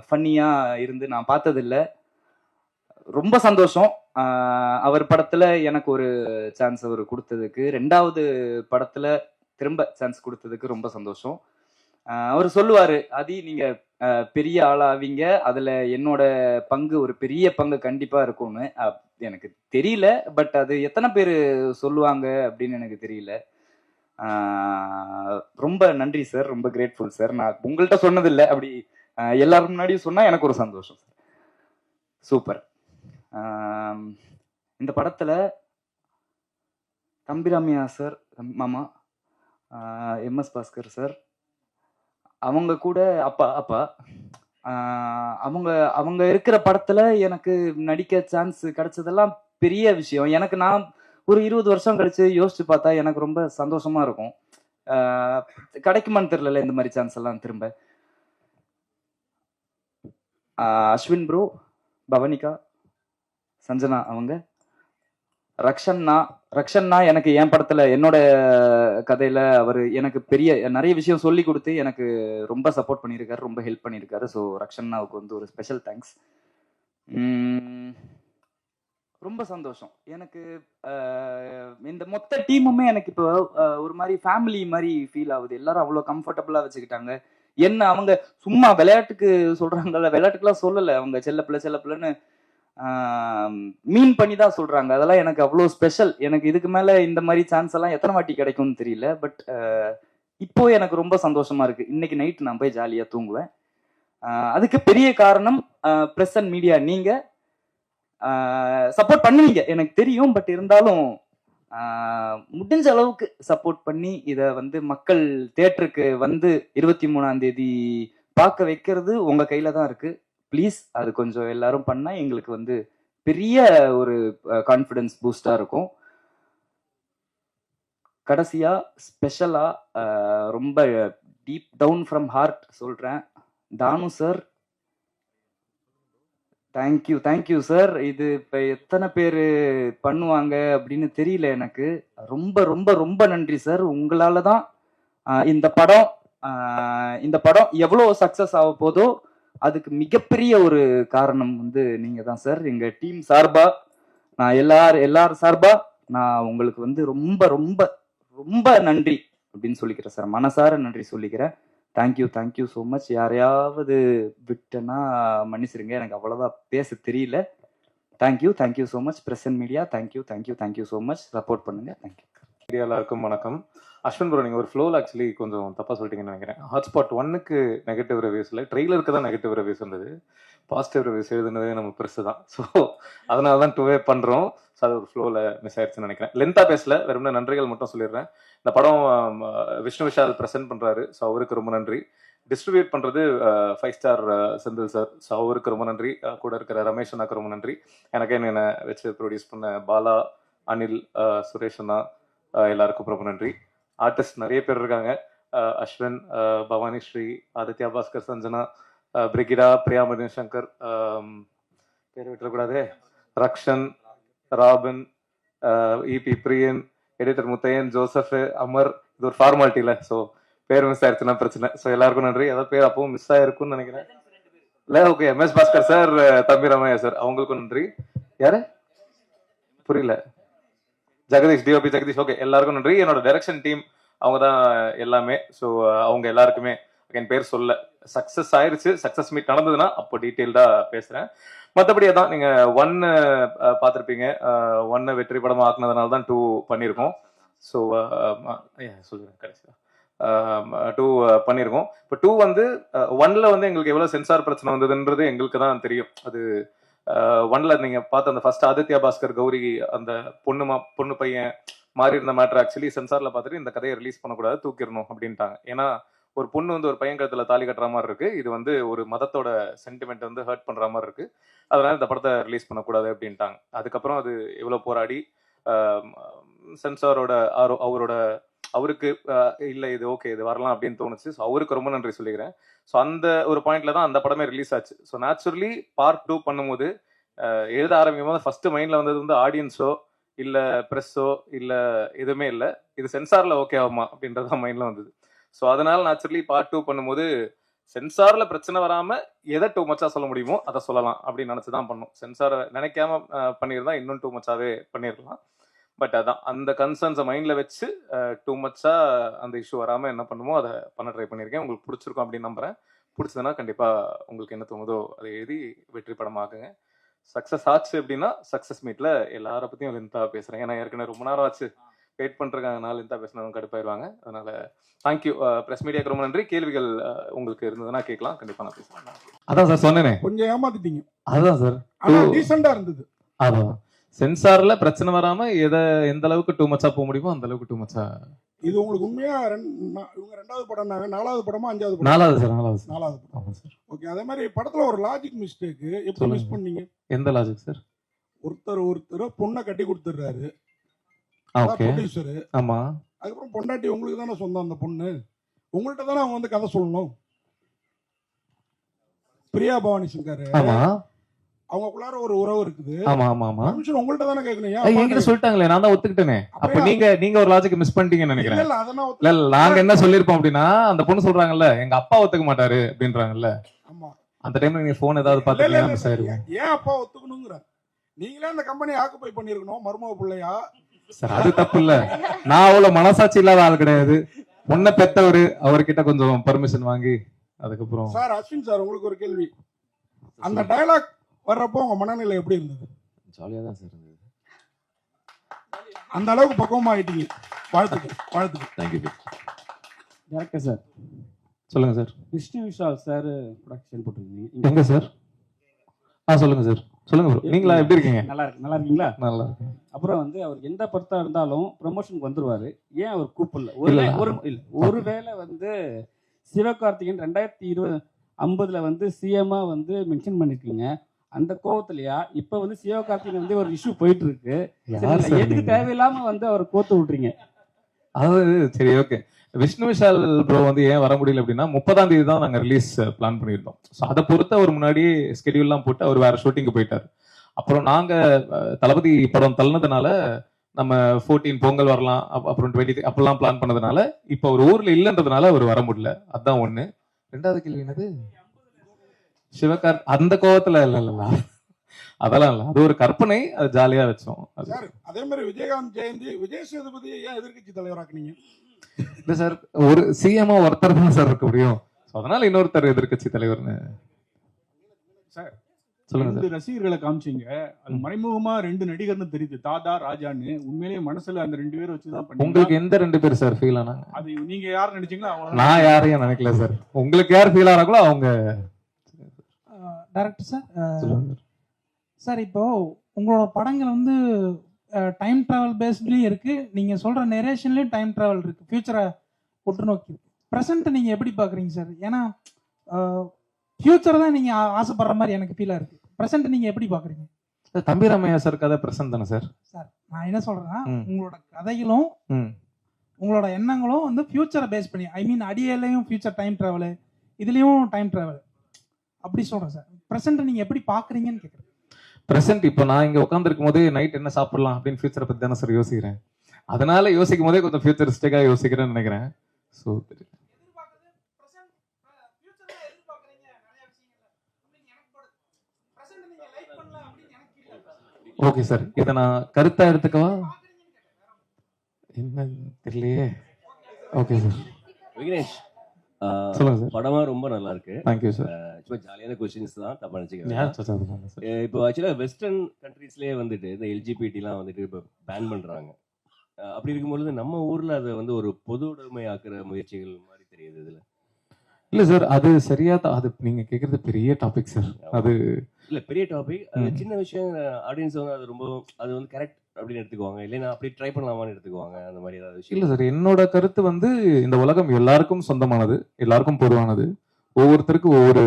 ஃபன்னியாக இருந்து நான் பார்த்ததில்லை. ரொம்ப சந்தோஷம். அவர் படத்தில் எனக்கு ஒரு சான்ஸ் அவர் கொடுத்ததுக்கு, 2வது படத்தில் திரும்ப சான்ஸ் கொடுத்ததுக்கு ரொம்ப சந்தோஷம். அவர் சொல்லுவார், நீங்கள் பெரிய ஆளாவீங்க, அதுல என்னோட பங்கு ஒரு பெரிய பங்கு கண்டிப்பா இருக்கும்னு எனக்கு தெரியல. பட் அது எத்தனை பேர் சொல்லுவாங்க அப்படின்னு எனக்கு தெரியல. ரொம்ப நன்றி சார், ரொம்ப கிரேட்ஃபுல் சார். நான் உங்கள்கிட்ட சொன்னதில்லை, அப்படி எல்லாரும் முன்னாடியும் சொன்னா எனக்கு ஒரு சந்தோஷம் சார். சூப்பர். இந்த படத்துல தம்பிராமையா சார், மாமா, எம்எஸ் பாஸ்கர் சார், அவங்க கூட அப்பா அவங்க அவங்க இருக்கிற படத்துல எனக்கு நடிக்க சான்ஸ் கிடைச்சதெல்லாம் பெரிய விஷயம். எனக்கு நான் ஒரு 20 வருஷம் கழிச்சு யோசிச்சு பார்த்தா எனக்கு ரொம்ப சந்தோஷமா இருக்கும். கிடைக்குமான்னு தெரியல இந்த மாதிரி சான்ஸ் எல்லாம் திரும்ப. அஸ்வின் ப்ரோ, பவனிகா, சஞ்சனா, அவங்க ரக்ஷன்னா எனக்கு என் படத்துல என்னோட கதையில அவர் எனக்கு பெரிய நிறைய விஷயம் சொல்லி கொடுத்து எனக்கு ரொம்ப சப்போர்ட் பண்ணியிருக்காரு, ரொம்ப ஹெல்ப் பண்ணியிருக்காரு. ஸோ ரக்ஷன்னாவுக்கு வந்து ஒரு ஸ்பெஷல் தேங்க்ஸ். ரொம்ப சந்தோஷம் எனக்கு. இந்த மொத்த டீமுமே எனக்கு இப்போ ஒரு மாதிரி ஃபேமிலி மாதிரி ஃபீல் ஆகுது. எல்லாரும் அவ்வளோ கம்ஃபர்டபுளாக வச்சுக்கிட்டாங்க. என்ன அவங்க சும்மா விளையாட்டுக்கு சொல்றாங்கல்ல, விளையாட்டுக்கெல்லாம் சொல்லலை, அவங்க செல்லப்பிள்ளைன்னு மீன் பண்ணி தான் சொல்றாங்க. அதெல்லாம் எனக்கு அவ்வளோ ஸ்பெஷல். எனக்கு இதுக்கு மேல இந்த மாதிரி சான்ஸ் எல்லாம் எத்தனை வாட்டி கிடைக்கும்னு தெரியல. பட் இப்போ எனக்கு ரொம்ப சந்தோஷமா இருக்கு. இன்னைக்கு நைட் நான் போய் ஜாலியா தூங்குவேன். அதுக்கு பெரிய காரணம் பிரஸ் அண்ட் மீடியா. நீங்க சப்போர்ட் பண்ணுவீங்க எனக்கு தெரியும். பட் இருந்தாலும் முடிஞ்ச அளவுக்கு சப்போர்ட் பண்ணி இதை வந்து மக்கள் தியேட்டருக்கு வந்து 23ஆம் தேதி பார்க்க வைக்கிறது உங்க கையில தான் இருக்கு. ப்ளீஸ் அது கொஞ்சம் எல்லாரும் பண்ணா எங்களுக்கு வந்து பெரிய ஒரு கான்ஃபிடன்ஸ் பூஸ்டா இருக்கும். கடைசியா ஸ்பெஷலா ரொம்ப டீப் டவுன் ஃப்ரம் ஹார்ட் சொல்றேன், தானு சார், தேங்க்யூ சார். இது இப்ப எத்தனை பேர் பண்ணுவாங்க அப்படின்னு தெரியல எனக்கு. ரொம்ப ரொம்ப ரொம்ப நன்றி சார். உங்களால தான் இந்த படம் எவ்வளோ சக்சஸ் ஆக போதோ அதுக்கு மிகப்பெரிய ஒரு காரணம் வந்து நீங்க தான் சார். எங்க டீம் சார்பா, நான் எல்லாரும் சார்பா நான் உங்களுக்கு வந்து ரொம்ப ரொம்ப ரொம்ப நன்றி அப்படின்னு சொல்லிக்கிறேன் சார். மனசார நன்றி சொல்லிக்கிறேன். Thank you so much. யாரையாவது விட்டேன்னா மன்னிச்சிருங்க, எனக்கு அவ்வளோதான் பேச தெரியல. Thank you so much press and media. Thank you so much. Support பண்ணுங்க. தேங்க்யூ. எல்லாருக்கும் வணக்கம். அஸ்வின் ப்ரோ, நீங்கள் ஒரு ஃப்ளோவில் ஆக்சுவலி கொஞ்சம் தப்பாக சொல்லிட்டீங்கன்னு நினைக்கிறேன். ஹாட்ஸ்பாட் 1க்கு நெகட்டிவ் ரிவ்யூஸில் ட்ரெய்லருக்கு தான் நெகட்டிவ் ரிவ்யூஸ் இருந்தது. பாசிட்டிவ் ரிவ்யூஸ் எழுதுனதே நம்ம பெருசு தான். ஸோ அதனால தான் 2வே பண்ணுறோம். ஸோ அது ஒரு ஃப்ளோவில் மிஸ் ஆயிடுச்சுன்னு நினைக்கிறேன். லென்த்தாக பேசல, வெறும் நன்றிகள் மட்டும் சொல்லிடுறேன். இந்த படம் விஷ்ணு விஷால் ப்ரெசென்ட் பண்ணுறாரு. ஸோ அவருக்கு ரொம்ப நன்றி. டிஸ்ட்ரிபியூட் பண்ணுறது 5 ஸ்டார் செந்தில் சார். ஸோ அவருக்கு ரொம்ப நன்றி. கூட இருக்கிற ரமேஷ் அண்ணாக்கு ரொம்ப நன்றி. எனக்கு என்னை வச்சு ப்ரொடியூஸ் பண்ண பாலா, அனில், சுரேஷ் அண்ணா எல்லாருக்கும் ரொம்ப நன்றி. ஆர்டிஸ்ட் நிறைய பேர் இருக்காங்க. அஸ்வின், பவானி ஸ்ரீ, ஆதித்யா பாஸ்கர், சஞ்சனா, பிரிகிடா, பிரியா மதின் சங்கர், பேர் விட்டுறக்கூடாது, ரக்ஷன், ராபின், இபி பிரியன், எடிட்டர் முத்தையன், ஜோசப், அமர். இது ஒரு ஃபார்மாலிட்டி இல்லை. ஸோ பேர் மிஸ் ஆயிடுச்சுன்னா பிரச்சனை. ஸோ எல்லாருக்கும் நன்றி. அதாவது பேர் அப்பவும் மிஸ் ஆயிருக்கும்னு நினைக்கிறேன். இல்லை, ஓகே. எம்எஸ் பாஸ்கர் சார், தம்பி ராமையா சார், அவங்களுக்கும் நன்றி. யாரு புரியல? ஜெகதீஷ், டிஓபி ஜெகதீஷ். ஓகே, எல்லாருக்கும் நன்றி. என்னோட டைரக்ஷன் டீம், அவங்க தான் எல்லாமே. ஸோ அவங்க எல்லாருக்குமே என் பேர் சொல்ல. சக்ஸஸ் ஆயிடுச்சு, சக்ஸஸ் மீட் நடந்ததுன்னா அப்போ டீட்டெயில்டாக பேசுகிறேன். மற்றபடி அதான் நீங்கள் 1 பார்த்துருப்பீங்க. 1 வெற்றி படமாக ஆக்குனதுனால தான் 2 பண்ணியிருக்கோம். ஸோ சொல்லுங்கள் கடைசியாக 2 பண்ணியிருக்கோம். இப்போ 2 வந்து 1ல் வந்து எங்களுக்கு எவ்வளோ சென்சார் பிரச்சனை வந்ததுன்றது எங்களுக்கு தான் தெரியும். அது 1ல் நீங்க பார்த்த அந்த ஃபர்ஸ்ட் ஆதித்யா பாஸ்கர் கௌரி அந்த பொண்ணு பையன் மாறி இருந்த மேட்டர் ஆக்சுவலி சென்சார்ல பார்த்துட்டு இந்த கதையை ரிலீஸ் பண்ணக்கூடாது, தூக்கிடணும் அப்படின்ட்டாங்க. ஏன்னா ஒரு பொண்ணு வந்து ஒரு பையன் கழுத்துல தாலி கட்டுற மாதிரி இருக்கு. இது வந்து ஒரு மதத்தோட சென்டிமெண்ட் வந்து ஹர்ட் பண்ற மாதிரி இருக்கு. அதனால இந்த படத்தை ரிலீஸ் பண்ணக்கூடாது அப்படின்ட்டாங்க. அதுக்கப்புறம் அது எவ்வளவு போராடி சென்சாரோட அவருக்கு இல்லை இது ஓகே இது வரலாம் அப்படின்னு தோணுச்சு. ஸோ அவருக்கு ரொம்ப நன்றி சொல்லிக்கிறேன். ஸோ அந்த ஒரு பாயிண்ட்ல தான் அந்த படமே ரிலீஸ் ஆச்சு. ஸோ நேச்சுரலி பார்ட் 2 பண்ணும்போது எழுத ஆரம்பிக்கும் போது ஃபர்ஸ்ட் மைண்ட்ல வந்தது வந்து ஆடியன்ஸோ இல்லை ப்ரெஸ்ஸோ இல்லை எதுவுமே இல்லை, இது சென்சார்ல ஓகே ஆகுமா அப்படின்றதான் மைண்ட்ல வந்தது. ஸோ அதனால நேச்சுரலி பார்ட் 2 பண்ணும்போது சென்சார்ல பிரச்சனை வராம எதை டூ மச்சா சொல்ல முடியுமோ அதை சொல்லலாம் அப்படின்னு நினைச்சுதான் பண்ணோம். சென்சாரை நினைக்காம பண்ணியிருந்தா இன்னும் டூ மச்சாவே பண்ணியிருக்கலாம். பட் அதான் அந்த கன்சர்ன்ஸை மைண்டில் வச்சு டூ மச்சா அந்த இஷ்யூ வராமல் என்ன பண்ணுமோ அதை பண்ண ட்ரை பண்ணியிருக்கேன். உங்களுக்கு பிடிச்சிருக்கும் அப்படின்னு நம்புறேன். பிடிச்சதுன்னா கண்டிப்பாக உங்களுக்கு என்ன தோணுதோ அதை எழுதி வெற்றி படமாக்குங்க. சக்ஸஸ் ஆச்சு அப்படின்னா சக்ஸஸ் மீட்டில் எல்லாரை பற்றியும் லென்த்தாக பேசுகிறேன். ஏன்னா ஏற்கனவே ரொம்ப நேரம் ஆச்சு வெயிட் பண்ணுறதுனால லென்த்தாக பேசினவங்க கடுப்பாயிருவாங்க. அதனால் தேங்க்யூ. ப்ரெஸ் மீடியாவுக்கு ரொம்ப நன்றி. கேள்விகள் உங்களுக்கு இருந்ததுன்னா கேட்கலாம், கண்டிப்பாக நான் பேசுகிறேன். அதான் சார் சொன்னேனே, கொஞ்சம் ஏமாத்திட்டீங்க. அதுதான் சார். ஆனா டீசெண்டா இருந்தது. அதான் சென்சார்ல பிரச்சனை வராம எந்த அளவுக்கு டூ மச்சா போக முடியுமோ அந்த அளவுக்கு டூ மச்சா. இது உங்களுக்கு உண்மையா இவங்க 2வது படம்னாங்க, 4வது படமா 5வது படம்? 4வது சார். 4வது படம். ஆமா சார். ஓகே. அதே மாதிரி படத்துல ஒரு லாஜிக் மிஸ்டேக் எப்படி மிஸ் பண்ணீங்க? எந்த லாஜிக் சார்? ஒருத்தர் பொண்ணை கட்டி கொடுத்துறாரு, ஓகே ப்ரொடியூசர். ஆமா. அதுக்கப்புறம் பொண்டாட்டி உங்களுக்கு தானே சொந்தம், அந்த பொண்ணு உங்கள்கிட்ட தானே அவங்க வந்து கதை சொல்லணும். பிரியா பவானி சங்கர் ஆமா அவங்களுக்குள்ளார ஒரு உறவு இருக்குது. ஆமா ஆமா ஆமா. பர்மிஷன் உங்கள்கிட்ட தானே கேட்கணும். என்கிட்ட சொல்லிட்டாங்களே, நான் தான் ஒத்துக்கிட்டேனே. அப்ப நீங்க ஒரு லாஜிக் மிஸ் பண்ணிட்டீங்கன்னு நினைக்கிறேன். இல்ல அதெல்லாம் இல்ல நாங்க என்ன சொல்லிருப்போம் அப்படின்னா, அந்த பொண்ணு சொல்றாங்கல்ல எங்க அப்பா ஒத்துக்க மாட்டாரு அப்படின்றாங்கல்ல, ஆமா அந்த டைம்ல நீங்க போன் ஏதாவது பாத்துட்டீங்கன்னா மிஸ் ஆயிருக்கும். ஏன் அப்பா ஒத்துக்கணுங்கிற? நீங்களே அந்த கம்பெனி ஆக்குபை பண்ணிருக்கணும், மருமக பிள்ளையா. சார் அது தப்பு இல்ல, நான் அவ்வளவு மனசாட்சி இல்லாத ஆள் கிடையாது. பொண்ணை பெத்தவரு, அவர்கிட்ட கொஞ்சம் பர்மிஷன் வாங்கி அதுக்கப்புறம். சார் அஸ்வின் சார், உங்களுக்கு ஒரு கேள்வி. அந்த டயலாக் வர்றப்போ உங்க மனநிலை எப்படி இருந்தது? ஜாலியாக தான் சார் இருந்தது. அந்த அளவுக்கு பக்குவமா ஆயிட்டீங்க. வாழ்த்துக்கள். தேங்க்யூ. டேரக்டர் சார் சொல்லுங்க sir. Vishnu Vishal sir production போட்டிருக்கீங்க. எங்க சார்? சொல்லுங்க சார். சொல்லுங்க ப்ரோ. நீங்களா எப்படி இருக்கீங்க? நல்லா இருக்கீங்களா? நல்லா இருக்கு. அப்புறம் வந்து அவர் எந்த படத்தா இருந்தாலும் ப்ரமோஷனுக்கு வந்துருவாரு. ஏன் அவர் கூப்பிடல? ஒருவேளை வந்து சிவகார்த்திகேயன் 2050 வந்து சிஎம்மா வந்து மென்ஷன் பண்ணிருக்கீங்க. அந்த கோவத்திலயா இப்ப வந்து சிவகார்த்திகேயன் வந்து ஒரு இஷ்யூ போயிட்டு இருக்கு, எதுக்கு தேவையில்லாம வந்து அவர் கோத்து விட்டுறீங்க? அதாவது சரி ஓகே, விஷ்ணு விஷால் ப்ரோ வந்து ஏன் வர முடியல அப்படின்னா 30ஆம் தேதி தான் நாங்கள் ரிலீஸ் பிளான் பண்ணியிருந்தோம். ஸோ அதை பொறுத்து அவர் முன்னாடியே ஸ்கெடியூல்லாம் போட்டு அவர் வேற ஷூட்டிங்கு போயிட்டார். அப்புறம் நாங்கள் தளபதி படம் தள்ளினதுனால நம்ம 14 பொங்கல் வரலாம், அப்புறம் 20 அப்பெல்லாம் பிளான் பண்ணதுனால இப்போ அவர் ஊர்ல இல்லைன்றதுனால அவர் வர முடியல. அதுதான் ஒண்ணு. 2வது கேள்வி என்னது? சிவகார்த் அந்த கோவத்துல இல்ல அதெல்லாம் இல்ல, அது ஒரு கற்பனை, அது ஜாலியா வச்சோம். அதே மாதிரி விஜயகாந்த் ஜெயந்தி, விஜய் சேதுபதி ஏன் எதிர்கட்சி தலைவராக்குனீங்க? இல்ல சார், ஒரு சிஎம்ஓ ஒருத்தர் தான் சார் இருக்க முடியும். அதனால இன்னொருத்தர் எதிர்கட்சி தலைவர்னு. சார் சொல்லுங்க. 2 ரசிகர்களை காமிச்சீங்க, அது மறைமுகமா 2 நடிகர்னு தெரியுது, தாதா ராஜான்னு. உண்மையிலேயே மனசுல அந்த 2 பேரை வச்சுதான் பண்ணீங்க. உங்களுக்கு எந்த 2 பேர் சார் ஃபீல் ஆனாங்க? அது நீங்க யார் நினைச்சீங்களோ அவங்க. நான் யாரையும் நினைக்கல சார். உங்களுக்கு யார் ஃபீல் ஆறாங்களோ அவங்க. டைரக்டர் சார், சார் இப்போ உங்களோட படங்கள் வந்து டைம் டிராவல் பேஸ்ட்லயும் இருக்கு, நீங்க சொல்ற நெரேஷன்லயும் டைம் டிராவல் இருக்கு, ஃபியூச்சரை உற்று நோக்கி. ப்ரெசென்ட் நீங்க எப்படி பாக்குறீங்க சார்? ஏன்னா ஃபியூச்சர் தான் நீங்க ஆசைப்படுற மாதிரி எனக்கு ஃபீலா இருக்கு. ப்ரெசென்ட் நீங்க எப்படி பாக்குறீங்க? தம்பி ராமையா சார் கதை ப்ரெசென்ட் தானே சார்? சார் நான் என்ன சொல்றேன்னா, உங்களோட கதைகளும் உங்களோட எண்ணங்களும் வந்து ஃபியூச்சரை பேஸ் பண்ணி, ஐ மீன் அடியிலையும் ஃபியூச்சர் டைம் டிராவல், இதுலயும் டைம் டிராவல் அப்படி சொல்றேன் சார். ப்ரெசென்ட் நீங்க எப்படி பாக்குறீங்கன்னு கேக்குறேன். ப்ரெசென்ட் இப்போ நான் இங்க உட்காந்துருக்கும் போதே நைட் என்ன சாப்பிடலாம் அப்படின்னு ஃபியூச்சரை பத்தி தானே சார் யோசிக்கிறேன். அதனால யோசிக்கும் போதே கொஞ்சம் ஃபியூச்சரிஸ்டிக்கா யோசிக்கிறேன்னு நினைக்கிறேன். ஸோ ஓகே சார், இதை நான் கருத்தா எடுத்துக்கவா என்ன தெரியலையே. Okay sir. விக்னேஷ், சொல்லுங்க சார். படமா ரொம்ப நல்லா இருக்கு. Thank you sir. சும்மா ஜாலியான கொஸ்டின்ஸ் தான், தப்பா நினைச்சுக்கோங்க. இப்போ ஆக்சுவலா வெஸ்டர்ன் கண்ட்ரீஸ்லயே வந்துட்டு இந்த எல்ஜிபிடிலாம் வந்துட்டு இப்போ பேன் பண்றாங்க. அப்படி இருக்கும்பொழுது நம்ம ஊர்ல அதை வந்து ஒரு பொது உடைமை ஆக்குற முயற்சிகள் மாதிரி தெரியுது இதுல. இல்ல சார், அது சரியா அது நீங்க கேக்குறது பெரிய டாபிக் சார். அது இல்ல பெரிய டாபிக், அது சின்ன விஷயம். ஆடியன்ஸ் வந்து அது ரொம்ப அது வந்து கரெக்ட் அப்படின்னு எடுத்துக்குவாங்க, இல்லைன்னா அப்படி ட்ரை பண்ணலாமான்னு எடுத்துக்குவாங்க. அந்த மாதிரி ஏதாவது விஷயம் இல்ல சார், என்னோட கருத்து வந்து இந்த உலகம் எல்லாருக்கும் சொந்தமானது, எல்லாருக்கும் பொதுவானது. ஒவ்வொருத்தருக்கும் ஒவ்வொரு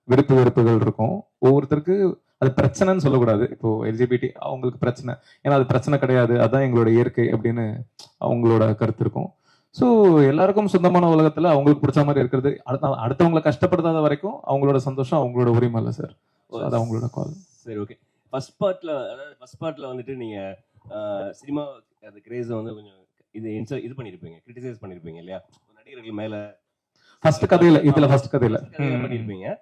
விருப்பு வெறுப்புகள் இருக்கும். ஒவ்வொருத்தருக்கு அது பிரச்சனைன்னு சொல்லக்கூடாது. இப்போ எல்ஜிபிடி அவங்களுக்கு பிரச்சனை, ஏன்னா அது பிரச்சனை கிடையாது, அதுதான் எங்களோட இயற்கை அப்படின்னு அவங்களோட கருத்து இருக்கும். ஸோ எல்லாருக்கும் சொந்தமான உலகத்துல அவங்களுக்கு பிடிச்ச மாதிரி இருக்கிறது, அடுத்தவங்களை கஷ்டப்படுத்தாத வரைக்கும் அவங்களோட சந்தோஷம் அவங்களோட உரிமை இல்லை சார். அது அவங்களோட கால். சரி ஓகே. ஃபர்ஸ்ட் பார்ட்ல வந்துட்டு நீங்க சினிமா அந்த கிரேஸ் வந்து கொஞ்சம் இது பண்ணிருப்பீங்க, கிரிட்டிசைஸ் பண்ணிருப்பீங்க இல்லையா நடிகர்கள் மேல. ஃபர்ஸ்ட் கதையில இதுல ஃபர்ஸ்ட் கதையில பண்ணிருப்பீங்க.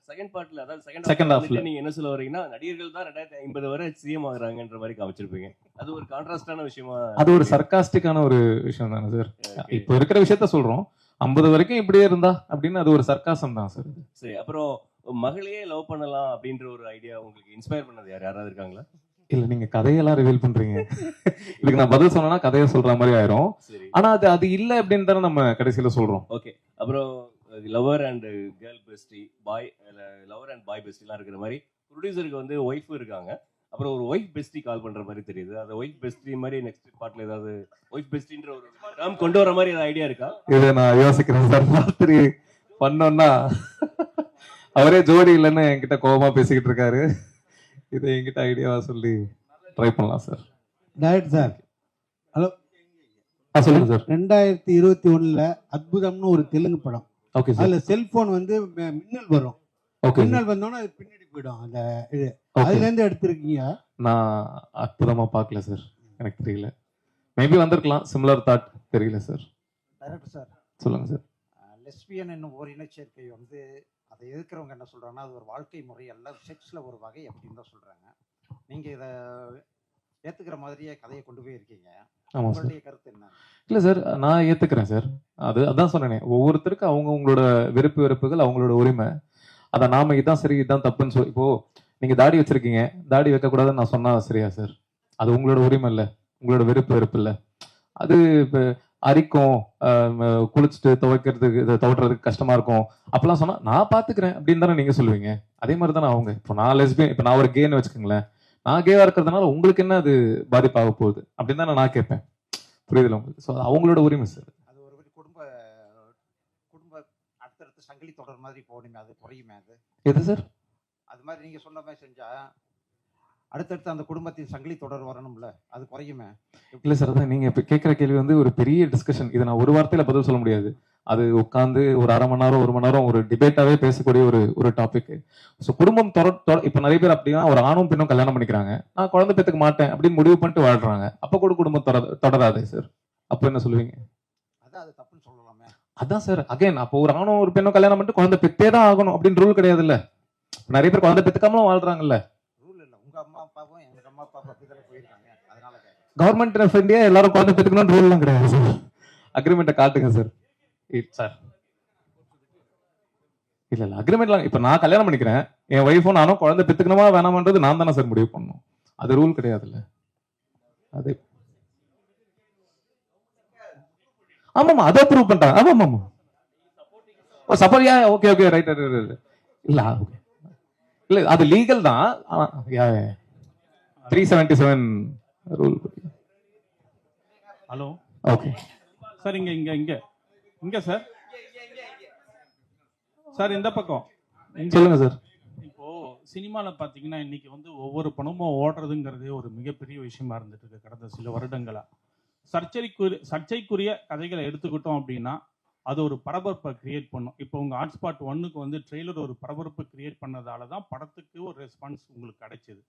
செகண்ட் பார்ட்ல, அதாவது செகண்ட் ஹாஃப்ல நீங்க என்ன சொல்ல வரீங்கன்னா நடிகர்கள் தான் 2050 வரை சிஎம் ஆகுறாங்கன்ற மாதிரி காமிச்சிருப்பீங்க. அது ஒரு கான்ட்ராஸ்டான விஷயமா, அது ஒரு சர்காஸ்டிக்கான ஒரு விஷயம் தானே சார். இப்போ இருக்கிற விஷயத்த சொல்றோம். 50 வரைக்கும் இப்படியே இருந்தா அப்படின்னு அது ஒரு சர்க்காசம் தான் சார். சரி, அப்புறம் மகளையே லவ் பண்ணலாம் அப்படின்ற ஒரு ஐடியா உங்களுக்கு இன்ஸ்பயர் பண்ணது யாராவது இருக்காங்களா? இல்ல நீங்க கதையெல்லாம் ரிவீல் பண்றீங்க. இதுக்கு நான் பதில் சொன்னா கதையை சொல்ற மாதிரி ஆயிரும். சரி, ஆனா அது அது இல்ல அப்படின்னு தானே நம்ம கடைசியில சொல்றோம். ஓகே. அப்புறம் lover and girl bestie, lover and boy பெஸ்டிலாம் இருக்கிற மாதிரி ப்ரொடியூசருக்கு வந்து ஒய்ஃபும் இருக்காங்க. அப்புறம் ஒரு ஒய்ஃப் பெஸ்டி கால் பண்ற மாதிரி தெரியுது. அந்த ஒய்ஃப் பெஸ்டி மாதிரி நெக்ஸ்ட் பார்ட்ல ஏதாவது ஒய்ஃப் பெஸ்டின்ற ஒரு டேர்ம் கொண்டு வர மாதிரி ஏதாவது ஐடியா இருக்கா? இதை நான் யோசிக்கிறேன் சார். ராத்திரி பண்ணோம்னா அவரே ஜோடி இல்லைன்னு என்கிட்ட கோபமா பேசிக்கிட்டு இருக்காரு. இதை என்கிட்ட ஐடியாவா சொல்லி ட்ரை பண்ணலாம் சார். டைரக்ட் சார், ஹலோ சொல்லுங்க சார். 2021 அற்புதம்னு ஒரு தெலுங்கு படம். Okay sir. அதுல செல்போன் வந்து மின்னல் வரும். ஓகே. மின்னல் வந்தோன்னா அது பின்னாடி போயிடும். அந்த இது அதுல இருந்து எடுத்திருக்கீங்க. நான் அற்புதமா பார்க்கல சார், எனக்கு தெரியல. மேபி வந்திருக்கலாம், சிமிலர் தாட், தெரியல சார். டைரக்டர் சார் சொல்லுங்க சார். லெஸ்பியன் என்னும் ஒரு இனச்சேர்க்கை வந்து அதை எதிர்க்கிறவங்க என்ன சொல்றாங்கன்னா அது ஒரு வாழ்க்கை முறை அல்ல, செக்ஸ்ல ஒரு வகை அப்படின்னு தான் சொல்றாங்க. நீங்க இதை ஏத்துக்கிற மாதிரியே கதையை கொண்டு போய் இருக்கீங்க. ஆமா சார். உங்களுடைய கருத்து என்ன? இல்ல சார், நான் ஏத்துக்கிறேன் சார். அதான் சொன்னேனே, ஒவ்வொருத்தருக்கு அவங்களோட விருப்பு வெறுப்புகள் அவங்களோட உரிமை. அதை நாம இதான் சரி இதான் தப்புன்னு சொல்லி, இப்போ நீங்க தாடி வச்சிருக்கீங்க, தாடி வைக்கக்கூடாதுன்னு நான் சொன்னா சரியா சார்? அது உங்களோட உரிமை இல்லை, உங்களோட விருப்பு வெறுப்பு இல்லை. அது இப்போ அரிக்கும், குளிச்சுட்டு துவைக்கிறதுக்கு இதை துவட்டுறதுக்கு கஷ்டமா இருக்கும் அப்பெல்லாம் சொன்னா நான் பாத்துக்கிறேன் அப்படின்னு தானே நீங்க சொல்லுவீங்க. அதே மாதிரி தானே அவங்க. இப்போ நான் லெஸ்பியன், இப்போ நான் ஒரு கேன்னு வச்சுக்கோங்களேன், நான் கேவா இருக்கிறதுனால உங்களுக்கு என்ன அது பாதிப்பாக போகுது அப்படின்னு தானே நான் கேட்பேன். புரியுதுல உங்களுக்கு? ஸோ அவங்களோட உரிமை சார். அது ஒரு குடும்ப அடுத்தடுத்து சங்கிலி தொடர் மாதிரி போகணுமே, அது குறையுமே அது? எது சார்? அது மாதிரி நீங்க சொன்ன மாதிரி செஞ்சா அடுத்தடுத்து அந்த குடும்பத்தின் சங்கிலி தொடர் வரணும்ல, அது குறையுமே. இல்ல சார், அதான் நீங்க இப்ப கேட்கிற கேள்வி வந்து ஒரு பெரிய டிஸ்கஷன். இதை நான் ஒரு வார்த்தையில பதில் சொல்ல முடியாது. அது உட்காந்து ஒரு 1/2 மணி நேரம் 1 மணி நேரம் ஒரு டிபேட்டாவே பேசக்கூடிய ஒரு டாபிக். ஸோ குடும்பம் இப்ப நிறைய பேர் அப்படின்னா ஒரு ஆணும் பெண்ணும் கல்யாணம் பண்ணிக்கிறாங்க, நான் குழந்தை பெற்றுக்க மாட்டேன் அப்படின்னு முடிவு பண்ணிட்டு வாழ்றாங்க. அப்ப கூட குடும்பம் தொடராதே சார். அப்ப என்ன சொல்லுவீங்க? அதான் அது தப்புன்னு சொல்லலாமே. அதான் சார், அகைன் அப்போ ஒரு ஆணும் ஒரு பெண்ணும் கல்யாணம் பண்ணிட்டு குழந்தை பெற்றே தான் ஆகணும் அப்படின்னு ரூல் கிடையாது இல்ல. நிறைய பேர் குழந்தை பெற்றுக்காமலும் வாழ்றாங்கல்ல. ரூல் இல்ல, உங்க அம்மா அப்பாவும் எங்க அம்மா அப்பாவும் அப்படிதானே போயிருக்காங்க. அதனால கவர்மெண்ட் ஆஃப் இந்தியா எல்லாரும் குழந்தை பெற்றுக்கணும்னு ரூல்லாம் கிடையாது சார். அக்ரிமெண்ட்டை காட்டுங்க சார். சார் இல்ல அக்ரிமெண்ட்லாம் இப்ப நான் கல்யாணம் பண்ணிக்கிறேன், என் ஒய்ஃபும் நானும் குழந்தை பெற்றுக்கணுமா வேணாமன்றது நான் தானே சார் முடிவு பண்ணணும். அது ரூல் கிடையாதுல்ல. அது ஆமாமா, அதை ப்ரூவ் பண்ணிட்டாங்க. ஆமாமா, support. Okay okay, right right. இல்ல இல்ல அது லீகல் தான். 377 ரூல். Hello, okay sir. இங்க இங்க இங்க இங்க சார், சார் இந்த பக்கம் சொல்லுங்க சார். இப்போ சினிமால பாத்தீங்கன்னா இன்னைக்கு வந்து ஒவ்வொரு படமும் ஓடுறதுங்கிறதே ஒரு மிகப்பெரிய விஷயமா இருந்துட்டு இருக்கு கடந்த சில வருடங்களா. சர்ச்சைக்குரிய கதைகளை எடுத்துக்கிட்டோம் அப்படின்னா அது ஒரு பரபரப்பை கிரியேட் பண்ணும். இப்போ உங்க ஹாட்ஸ்பாட் 1க்கு வந்து ட்ரெய்லர் ஒரு பரபரப்பு கிரியேட் பண்ணதால தான் படத்துக்கு ஒரு ரெஸ்பான்ஸ் உங்களுக்கு கிடைச்சது.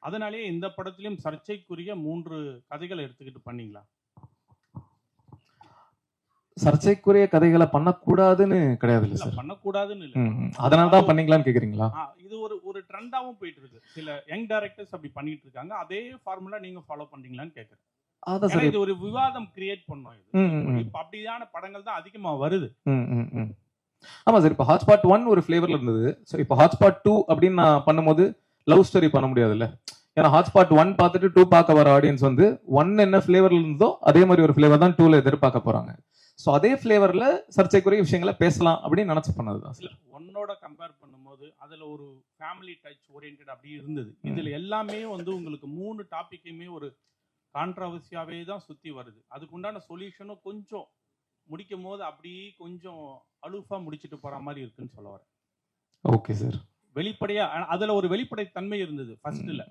அதனாலேயே இந்த படத்திலையும் சர்ச்சைக்குரிய 3 கதைகளை எடுத்துக்கிட்டு பண்ணீங்களா? சர்ச்சைக்குரிய கதைகளை பண்ணக்கூடாதுன்னு கிடையாது இல்ல சார். பண்ணக்கூடாதுன்னு இல்ல, அதனால தான் பண்ணீங்களான்னு கேக்குறீங்களா? இது ஒரு ட்ரெண்டாவும் போயிட்டு இருக்கு. சில யங் டைரக்டர்ஸ் அப்படி பண்ணிட்டு இருக்காங்க. அதே ஃபார்முலா நீங்க ஃபாலோ பண்றீங்களான்னு கேக்குறேன். அதான் சார், இது ஒரு விவாதம் கிரியேட் பண்ணோம். இப்ப அப்படியான படங்கள் தான் அதிகமா வருது. ஆமா சார். இப்போ ஹாட்ஸ்பாட் 1 ஒரு ஃபிளேவர்ல இருந்தது. ஸோ இப்போ ஹாட்ஸ்பாட் 2 அப்படின்னு நான் பண்ணும்போது லவ் ஸ்டோரி பண்ண முடியாதுல்ல. ஏன்னா ஹாட்ஸ்பாட் 1 பார்த்துட்டு 2 பார்க்க வர ஆடியன்ஸ் வந்து 1 என்ன ஃபிளேவர்ல இருந்தோ அதே மாதிரி ஒரு ஃபிளேவர் தான் 2ல எதிர்பார்க்க போறாங்க. ஸோ அதே ஃபிளேவர்ல சர்ச்சைக்குரிய விஷயங்களை பேசலாம் அப்படின்னு நினைச்சு பண்ணதுதான் சார். 1ஓட கம்பேர் பண்ணும்போது அதுல ஒரு ஃபேமிலி டச் ஓரியன்ட் அப்படி இருந்தது. இதுல எல்லாமே வந்து உங்களுக்கு 3 டாபிக்குமே ஒரு கான்ட்ரவர்சியாவே தான் சுத்தி வருது. அதுக்குண்டான சொல்யூஷனும் கொஞ்சம் முடிக்கும் போது அப்படியே கொஞ்சம் அலூஃபா முடிச்சிட்டு போற மாதிரி இருக்குன்னு சொல்ல வரேன். Okay sir. வெளிப்படையா அதுல ஒரு வெளிப்படை தன்மை இருந்தது ஃபர்ஸ்ட்ல.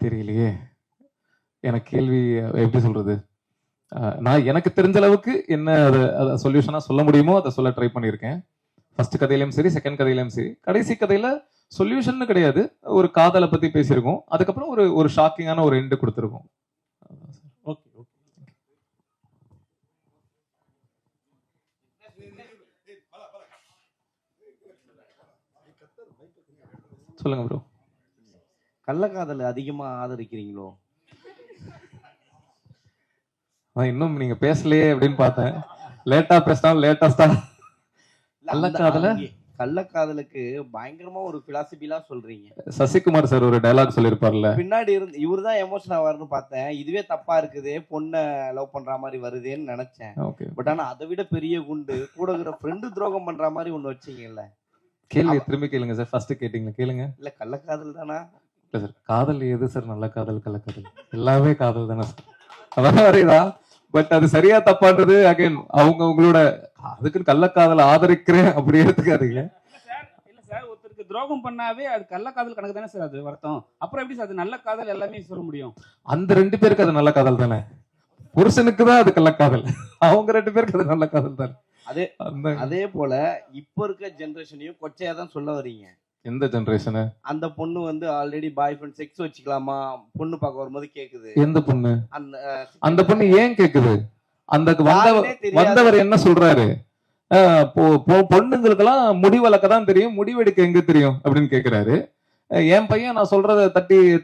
தெரியலையே, எனக்கு கேள்வி எப்படி சொல்றது. நான் எனக்கு தெரிஞ்ச அளவுக்கு என்ன அதை சொல்யூஷனா சொல்ல முடியுமோ அதை சொல்ல ட்ரை பண்ணியிருக்கேன். ஃபர்ஸ்ட் கதையிலும் சரி, செகண்ட் கதையிலும் சரி. கடைசி கதையில சொல்யூஷன் கிடையாது, ஒரு காதலை பத்தி பேசியிருக்கோம். அதுக்கப்புறம் ஒரு ஷாக்கிங்கான ஒரு எண்டு கொடுத்துருக்கோம். Okay okay. சொல்லுங்க ப்ரோ. கள்ளக்காதல் அதிகமா ஆதரிக்கிறீங்களோ? இன்னும் நீங்க பேசலையே அப்படின்னு பார்த்தேன். லேட்டா பேசினாலும் லேட்டஸ்டா கள்ளக்காதல கள்ளக்காதலுக்கு பயங்கரமா ஒரு பிலாசபிலாம் சொல்றீங்க. சசிகுமார் சார் ஒரு டயலாக் சொல்லியிருப்பார்ல, பின்னாடி இருந்து இவர் தான் எமோஷன் ஆவாருன்னு பார்த்தேன். இதுவே தப்பா இருக்குதே, பொண்ணை லவ் பண்ற மாதிரி வருதேன்னு நினைச்சேன். பட் ஆனா அதை விட பெரிய குண்டு கூட இருக்கிற ஃப்ரெண்டு துரோகம் பண்ற மாதிரி ஒண்ணு வச்சீங்கல்ல. கேளுங்க, திரும்பி கேளுங்க சார். ஃபர்ஸ்ட் கேட்டீங்களா கேளுங்க. இல்ல கள்ளக்காதல் தானா? இல்ல சார், காதல் எது சார் நல்ல காதல் கள்ளக்காதல்? எல்லாமே காதல் தானே சார். அதான் வரையுதா. பட் அது சரியா தப்பான்றது அகைன் அவங்க உங்களோட அதுக்குன்னு கள்ளக்காதலை ஆதரிக்கிறேன் அப்படி எடுத்துக்காதீங்க. இல்ல சார், ஒருத்தருக்கு துரோகம் பண்ணாவே அது கள்ளக்காதல் கணக்கு தானே சார் அது வருத்தம். அப்புறம் எப்படி சார் அது நல்ல காதல் எல்லாமே சொல்ல முடியும்? அந்த 2 பேருக்கு அது நல்ல காதல் தானே. புருஷனுக்கு தான் அது கள்ளக்காதல், அவங்க 2 பேருக்கு அது நல்ல காதல் தானே. அதே போல இப்ப இருக்க ஜெனரேஷனையும் கொச்சையா தான் சொல்ல வரீங்க. எந்த ஜெனரேஷன்? அந்த பொண்ணு வந்து ஆல்ரெடி பாய் ஃப்ரெண்ட் செக்ஸ் வச்சுக்கலாமா பொண்ணு பார்க்க வரும்போது கேக்குது. எந்த பொண்ணு? அந்த பொண்ணு ஏன் கேக்குது? அந்த வந்தவர் என்ன சொல்றாரு? பொண்ணுங்களுக்கெல்லாம் முடி வளர்க்க தான் தெரியும், முடிவெடுக்க எங்க தெரியும் அப்படின்னு கேக்குறாரு. என் பையன் நான் சொல்றத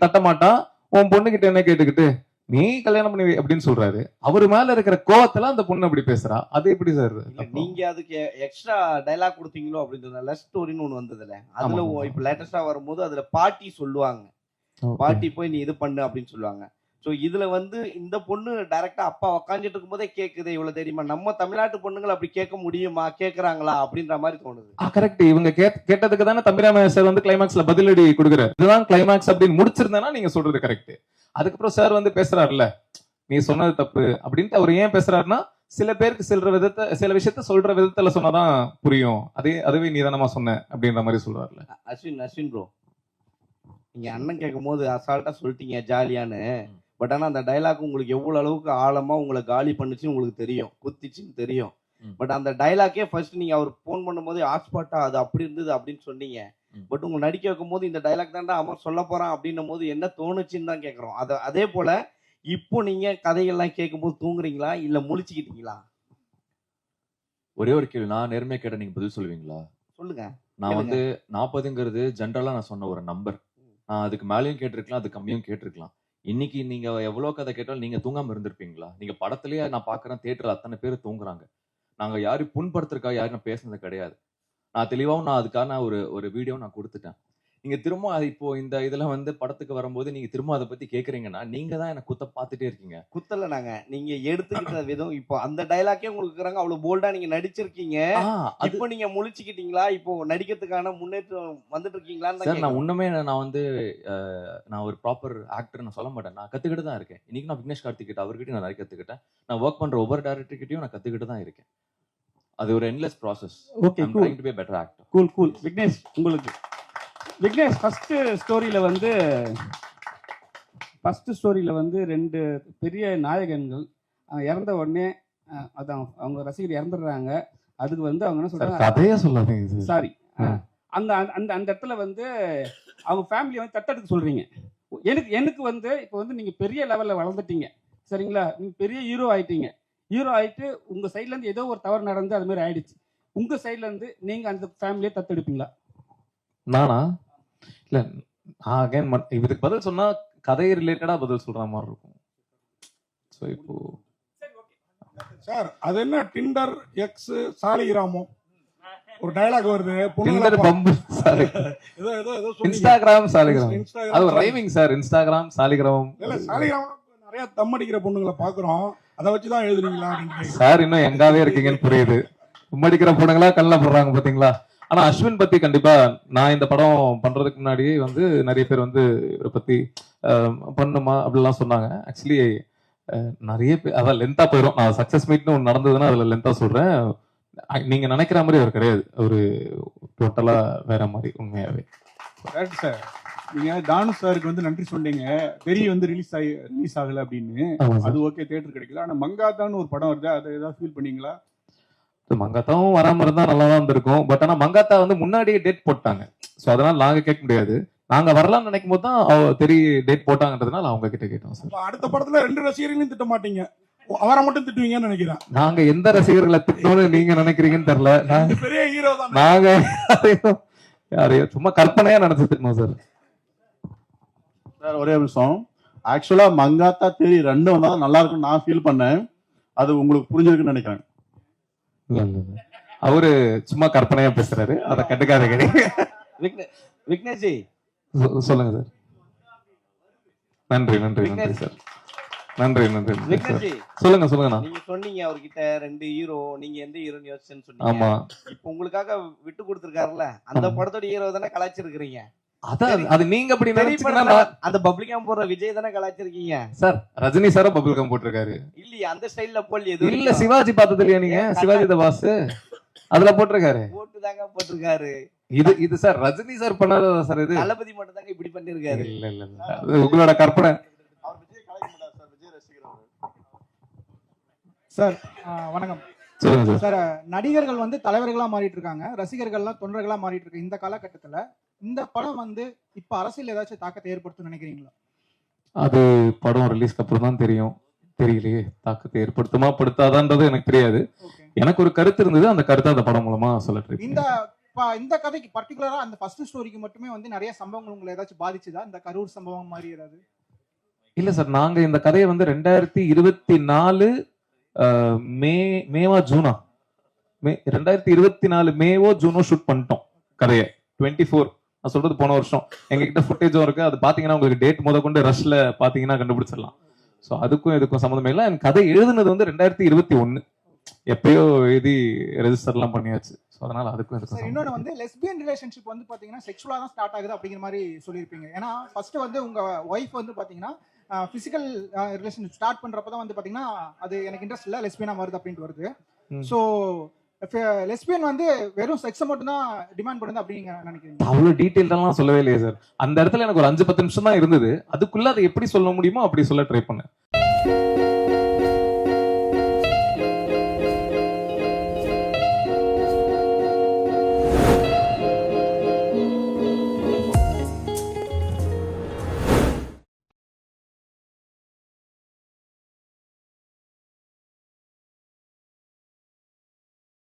தட்ட மாட்டான், உன் பொண்ணுகிட்ட என்ன கேட்டுக்கிட்டு நீ கல்யாணம் பண்ணி அப்படின்னு சொல்றாரு. அவரு மேல இருக்கிற கோவத்துல அந்த பொண்ணு அப்படி பேசுறா. அது எப்படி சார்? நீங்க அதுக்கு எக்ஸ்ட்ரா டைலாக் கொடுத்தீங்களோ அப்படின்றத லவ் ஸ்டோரின்னு ஒண்ணு வந்ததுல, அதுல இப்ப லேட்டஸ்டா வரும்போது அதுல பாட்டி சொல்லுவாங்க, பாட்டி போய் நீ இது பண்ணு அப்படின்னு சொல்லுவாங்க. சோ இதுல வந்து இந்த பொண்ணு டைரக்டா அப்பா உக்காந்துட்டு இருக்கும் போதே கேக்குது. இவ்வளவு தெரியுமா, நம்ம தமிழ்நாட்டு பொண்ணுங்களை அப்படி கேட்க முடியுமா, கேக்குறாங்களா அப்படின்ற மாதிரி தோணுது. கரெக்ட். இவங்க கேட்டதுக்கு தானே தம்பிராமையா சார் வந்து கிளைமாக்ஸ்ல பதிலடி கொடுக்குறாரு. இதுதான் கிளைமாக்ஸ் அப்படின்னு முடிச்சிருந்தேன்னா நீங்க சொல்றது கரெக்ட். அதுக்கப்புறம் சார் வந்து பேசுறாருல, நீ சொன்னது தப்பு அப்படின்ட்டு. அவர் ஏன் பேசுறாருன்னா, சில பேருக்கு சில விஷயத்த சொல்ற விதத்துல சொன்னாதான் புரியும், அதுவே நீ தானமா சொன்ன அப்படின்ற மாதிரி சொல்றாருல. அஸ்வின் ப்ரோ, நீங்க அண்ணன் கேட்கும் போது அசால்ட்டா சொல்லிட்டீங்க ஜாலியான்னு. பட் ஆனா அந்த டைலாக் உங்களுக்கு எவ்வளவு அளவுக்கு ஆழமா உங்களை காலி பண்ணுச்சுன்னு உங்களுக்கு தெரியும், குத்திச்சுன்னு தெரியும். பட் அந்த டைலாக்கே ஃபர்ஸ்ட் நீங்க அவர் போன் பண்ணும்போது ஹாட்ஸ்பாட்டா அது அப்படி இருந்தது அப்படின்னு சொன்னீங்க. பட் உங்களை நடிக்க வைக்கும் போது இந்த டைலாக் தான்டா அவன் சொல்ல போறான் அப்படின்னும் போது என்ன தோணுச்சுன்னு தான் கேட்கறோம். அதே போல இப்போ நீங்க கதைகள்லாம் கேட்கும் போது தூங்குறீங்களா இல்ல முழிச்சுக்கிட்டீங்களா? ஒரே ஒரு கேள்வி, நான் நேர்மையா கேட்ட நீங்க பதில் சொல்லுவீங்களா? சொல்லுங்க. நான் வந்து 40ங்கிறது ஜென்ரலா நான் சொன்ன ஒரு நம்பர். நான் அதுக்கு மேலேயும் கேட்டிருக்கலாம், அது கம்மியும் கேட்டிருக்கலாம். இன்னைக்கு நீங்க எவ்வளவு கதை கேட்டாலும் நீங்க தூங்காம இருந்திருப்பீங்களா? நீங்க படத்திலேயே நான் பாக்குறேன், தியேட்டர்ல அத்தனை பேர் தூங்குறாங்க. நாங்க யாரும் புண்படுத்துறதுக்கா யாரும் நான் பேசுனது கிடையாது. நான் தெளிவாகவும் நான் அதுக்கான ஒரு வீடியோ நான் கொடுத்துட்டேன். நீங்க திரும்ப இப்போ இந்த இதுல வந்து படத்துக்கு வரும்போது நீங்க திரும்ப அதை பத்தி கேக்குறீங்கன்னா நீங்க தான் எனக்கு குத்த பாத்துட்டே இருக்கீங்க. குத்தல நாங்க, நீங்க எடுத்துக்கிட்ட விதம். இப்போ அந்த டைலாக்கே உங்களுக்கு இருக்கிறாங்க, அவ்வளவு போல்டா நீங்க நடிச்சிருக்கீங்க. இப்போ நீங்க முழிச்சுக்கிட்டீங்களா? இப்போ நடிக்கிறதுக்கான முன்னேற்றம் வந்துட்டு இருக்கீங்களான்னு சார், நான் உண்மையே நான் வந்து நான் ஒரு ப்ராப்பர் ஆக்டர் நான் சொல்ல மாட்டேன். நான் கத்துக்கிட்டு தான் இருக்கேன். இன்னைக்கு நான் விக்னேஷ் கார்த்திக் கிட்ட அவர்கிட்ட நான் நிறைய கத்துக்கிட்டேன். நான் ஒர்க் பண்ற ஒவ்வொரு டைரக்டர் கிட்டயும் நான் கத்துக்கிட்டு தான் இருக்கேன். அது ஒரு endless process. Okay, cool. Trying to be a better actor. Cool. Vignesh, உங்களுக்கு விக்னேஷ் ஃபர்ஸ்ட் ஸ்டோரியில வந்து 2 பெரிய நாயகன்கள் இறந்த உடனே அதான் அவங்க ரசிகர் இறந்துடுறாங்க. அதுக்கு வந்து அவங்க என்ன சொல்றாங்க, கதையே சொல்லாதீங்க சாரி, அந்த அந்த அந்த இடத்துல வந்து அவங்க ஃபேமிலியை வந்து தத்தெடுக்க சொல்றீங்க. எனக்கு வந்து இப்போ வந்து நீங்க பெரிய லெவல்ல வளர்ந்துட்டீங்க, சரிங்களா? நீங்க பெரிய ஹீரோ ஆயிட்டு உங்க சைட்ல இருந்து ஏதோ ஒரு தவறு நடந்து அது மாதிரி ஆயிடுச்சு. உங்க சைட்ல இருந்து நீங்க அந்த ஃபேமிலியை தத்தெடுப்பீங்களா? நானா? இல்ல, அகைன் இதுக்கு பதில் சொன்னா கதை ரிலேட்டடா பதில் சொல்ற மாதிரி இருக்கும். சோ இப்போ சார், அது என்ன டிண்டர் எக்ஸ் சாலிகிராமம் ஒரு டயலாக் வருது, Tinder pump sorry, Instagram Saligram, அது ரைமிங் சார். இன்ஸ்டாகிராம் சாலிகிராம் இல்ல, சாலிகிராம் நிறைய தம் அடிக்கிற பொண்ணுங்களை பாக்குறோம், அதை வச்சுதான் எழுதுறீங்களா சார்? இன்னும் எங்காவே இருக்கீங்கன்னு புரியுது. தம் அடிக்கிற பொண்ணுங்களா கல்ல போடுறாங்க பாத்தீங்களா? ஆனா அஸ்வின் பத்தி கண்டிப்பா நான் இந்த படம் பண்றதுக்கு முன்னாடியே வந்து நிறைய பேர் வந்து இவரை பத்தி பண்ணுமா அப்படிலாம் சொன்னாங்க. ஆக்சுவலி நிறைய பேர் அதான் லென்த்தா போயிடும். நான் சக்சஸ் மீட்னு ஒன்று நடந்ததுன்னா அதுல லென்த்தா சொல்றேன். நீங்க நினைக்கிற மாதிரி அவர் கிடையாது, ஒரு டோட்டலா வேற மாதிரி உண்மையாவே. Correct sir. நீங்க தானு சாருக்கு வந்து நன்றி சொன்னீங்க, பெரிய வந்து ரிலீஸ் ஆகல அப்படின்னு. அது ஓகே, தியேட்டர் கிடைக்கல. ஆனா மங்காத்தான்னு ஒரு படம் வருது, அதை ஏதாவது ஃபீல் பண்ணீங்களா? மங்காத்தாவும் வராம இருந்தா நல்லா தான் இருந்திருக்கும். பட் ஆனா மங்காத்தா வந்து முன்னாடியே டேட் போட்டாங்க. சோ அதனால நாங்க கேட்க முடியாது. நாங்க வரலாம்னு நினைக்கும் போது தான் தெரிய டேட் போட்டாங்கன்றதுனால அவங்க கிட்ட கேட்டோம் சார். அடுத்த படத்துல 2 ரசிகர்களையும் திட்ட மாட்டீங்க, அவரை மட்டும் திட்டுவீங்கன்னு நினைக்கிறேன். நாங்க எந்த ரசிகர்களை திட்டணும்னு நீங்க நினைக்கிறீங்கன்னு தெரியல. பெரிய ஹீரோ தான் நாங்க யாரையும் சும்மா கற்பனையா நினைச்சு திட்டணும் சார். சார் ஒரே நிமிஷம். ஆக்சுவலா மங்காத்தா தேரி 2 வந்தா நல்லா இருக்கும்னு நான் ஃபீல் பண்ணேன். அது உங்களுக்கு புரிஞ்சிருக்குன்னு நினைக்கிறேன். அவரு சும்மா கற்பனையா பேசுறாரு, அதை கண்டுக்காதீங்க. விக்னேஷ் ஜி சொல்லுங்க சார். நன்றி நன்றி நன்றி சார். நன்றி நன்றி விக்னேஷ் ஜி சொல்லுங்க சொல்லுங்கண்ணா. நீங்க சொன்னீங்க அவர்கிட்ட 2 ஹீரோ, நீங்க எந்த ஹீரோன்னு யோசிச்சேன்னு சொன்னீங்க. ஆமா. இப்போ உங்களுக்காக விட்டு கொடுத்துருக்காருல்ல, அந்த படத்தோட ஹீரோ தானே கலாச்சிருக்கிறீங்க. அதான் அது நீங்க அப்படி நினைச்சீங்கன்னா அந்த பப்ளிகம் போடுற விஜய் தானே கலாச்சிருக்கீங்க சார். ரஜினி சார பபிள் கம் போட்டிருக்காரு. இல்லையா அந்த ஸ்டைல்ல போல் எதுவும் இல்ல சிவாஜி பார்த்தது இல்லையா நீங்க? சிவாஜி த பாஸ் அதுல போட்டிருக்காரு. போட்டு தாங்க போட்டிருக்காரு. இது சார் ரஜினி சார் பண்ணாததா சார்? இது தளபதி மட்டும் தாங்க இப்படி பண்ணிருக்காரு. இல்ல இல்ல அது உங்களோட கற்பனை சார். வணக்கம் சார். நடிகர்கள் வந்து தலைவர்களா மாறிட்டு இருக்காங்க, ரசிகர்கள்லாம் தொண்டர்களா மாறிட்டு இருக்கு. இந்த காலகட்டத்துல இந்த படம் வந்து இப்ப அரசியல் ஏதாச்சும் தாக்கத்தை ஏற்படுத்தும் நினைக்கிறீங்களா? அது படம் ரிலீஸ்க்கு அப்புறம் தான் தெரியும். தெரியலையே தாக்கத்தை ஏற்படுத்துமா படுத்தாதான்றது எனக்கு தெரியாது. எனக்கு ஒரு கருத்து இருந்தது, அந்த கருத்தை அந்த படம் மூலமா சொல்லிட்டு இந்த கதைக்கு பர்டிகுலரா அந்த ஃபர்ஸ்ட் ஸ்டோரிக்கு மட்டுமே வந்து நிறைய சம்பவங்கள் உங்களை ஏதாச்சும் பாதிச்சுதா? இந்த கரூர் சம்பவம் மாதிரி ஏதாவது? இல்ல சார், நாங்க இந்த கதையை வந்து 2024 மேவா ஜூனா 2024 மேவோ ஜூனோ ஷூட் பண்ணிட்டோம் கதையை. 24 நான் சொல்றது போன வருஷம். எங்ககிட்ட ஃபுட்டேஜும் இருக்கு, அது பாத்தீங்கன்னா உங்களுக்கு டேட் முத கொண்டு ரஷ்ல பாத்தீங்கன்னா கண்டுபிடிச்சிடலாம். ஸோ அதுக்கும் இதுக்கும் சம்மந்தமே இல்லை. என் கதை எழுதுனது வந்து 2021 எப்பயோ எழுதி ரெஜிஸ்டர்லாம் பண்ணியாச்சு. ஸோ அதனால அதுக்கும் இதுக்கும். இன்னொன்று வந்து லெஸ்பியன் ரிலேஷன்ஷிப் வந்து பாத்தீங்கன்னா செக்ஷுவலா தான் ஸ்டார்ட் ஆகுது அப்படிங்கிற மாதிரி சொல்லியிருப்பீங்க. ஏன்னா ஃபர்ஸ்ட் வந்து உங்க ஒய்ஃப் வந்து பாத்தீங்கன்னா பிசிக்கல் ரிலேஷன்ஷிப் ஸ்டார்ட் பண்றப்பதான் வந்து பாத்தீங்கன்னா அது எனக்கு இன்ட்ரெஸ்ட் இல்லை, லெஸ்பியனா வருது அப்படின்ட்டு வருது. ஸோ லெஸ்பியன் வந்து வெறும் செக்ஸ் மட்டும் தான் டிமாண்ட் பண்ணுது அப்படிங்க நினைக்கிறீங்க? அவ்வளவு டீடைல்டெல்லாம் சொல்லவே இல்லையே சார். அந்த இடத்துல எனக்கு ஒரு 5-10 நிமிஷம் தான் இருந்தது. அதுக்குள்ள அதை எப்படி சொல்ல முடியுமோ அப்படி சொல்ல ட்ரை பண்ணேன்.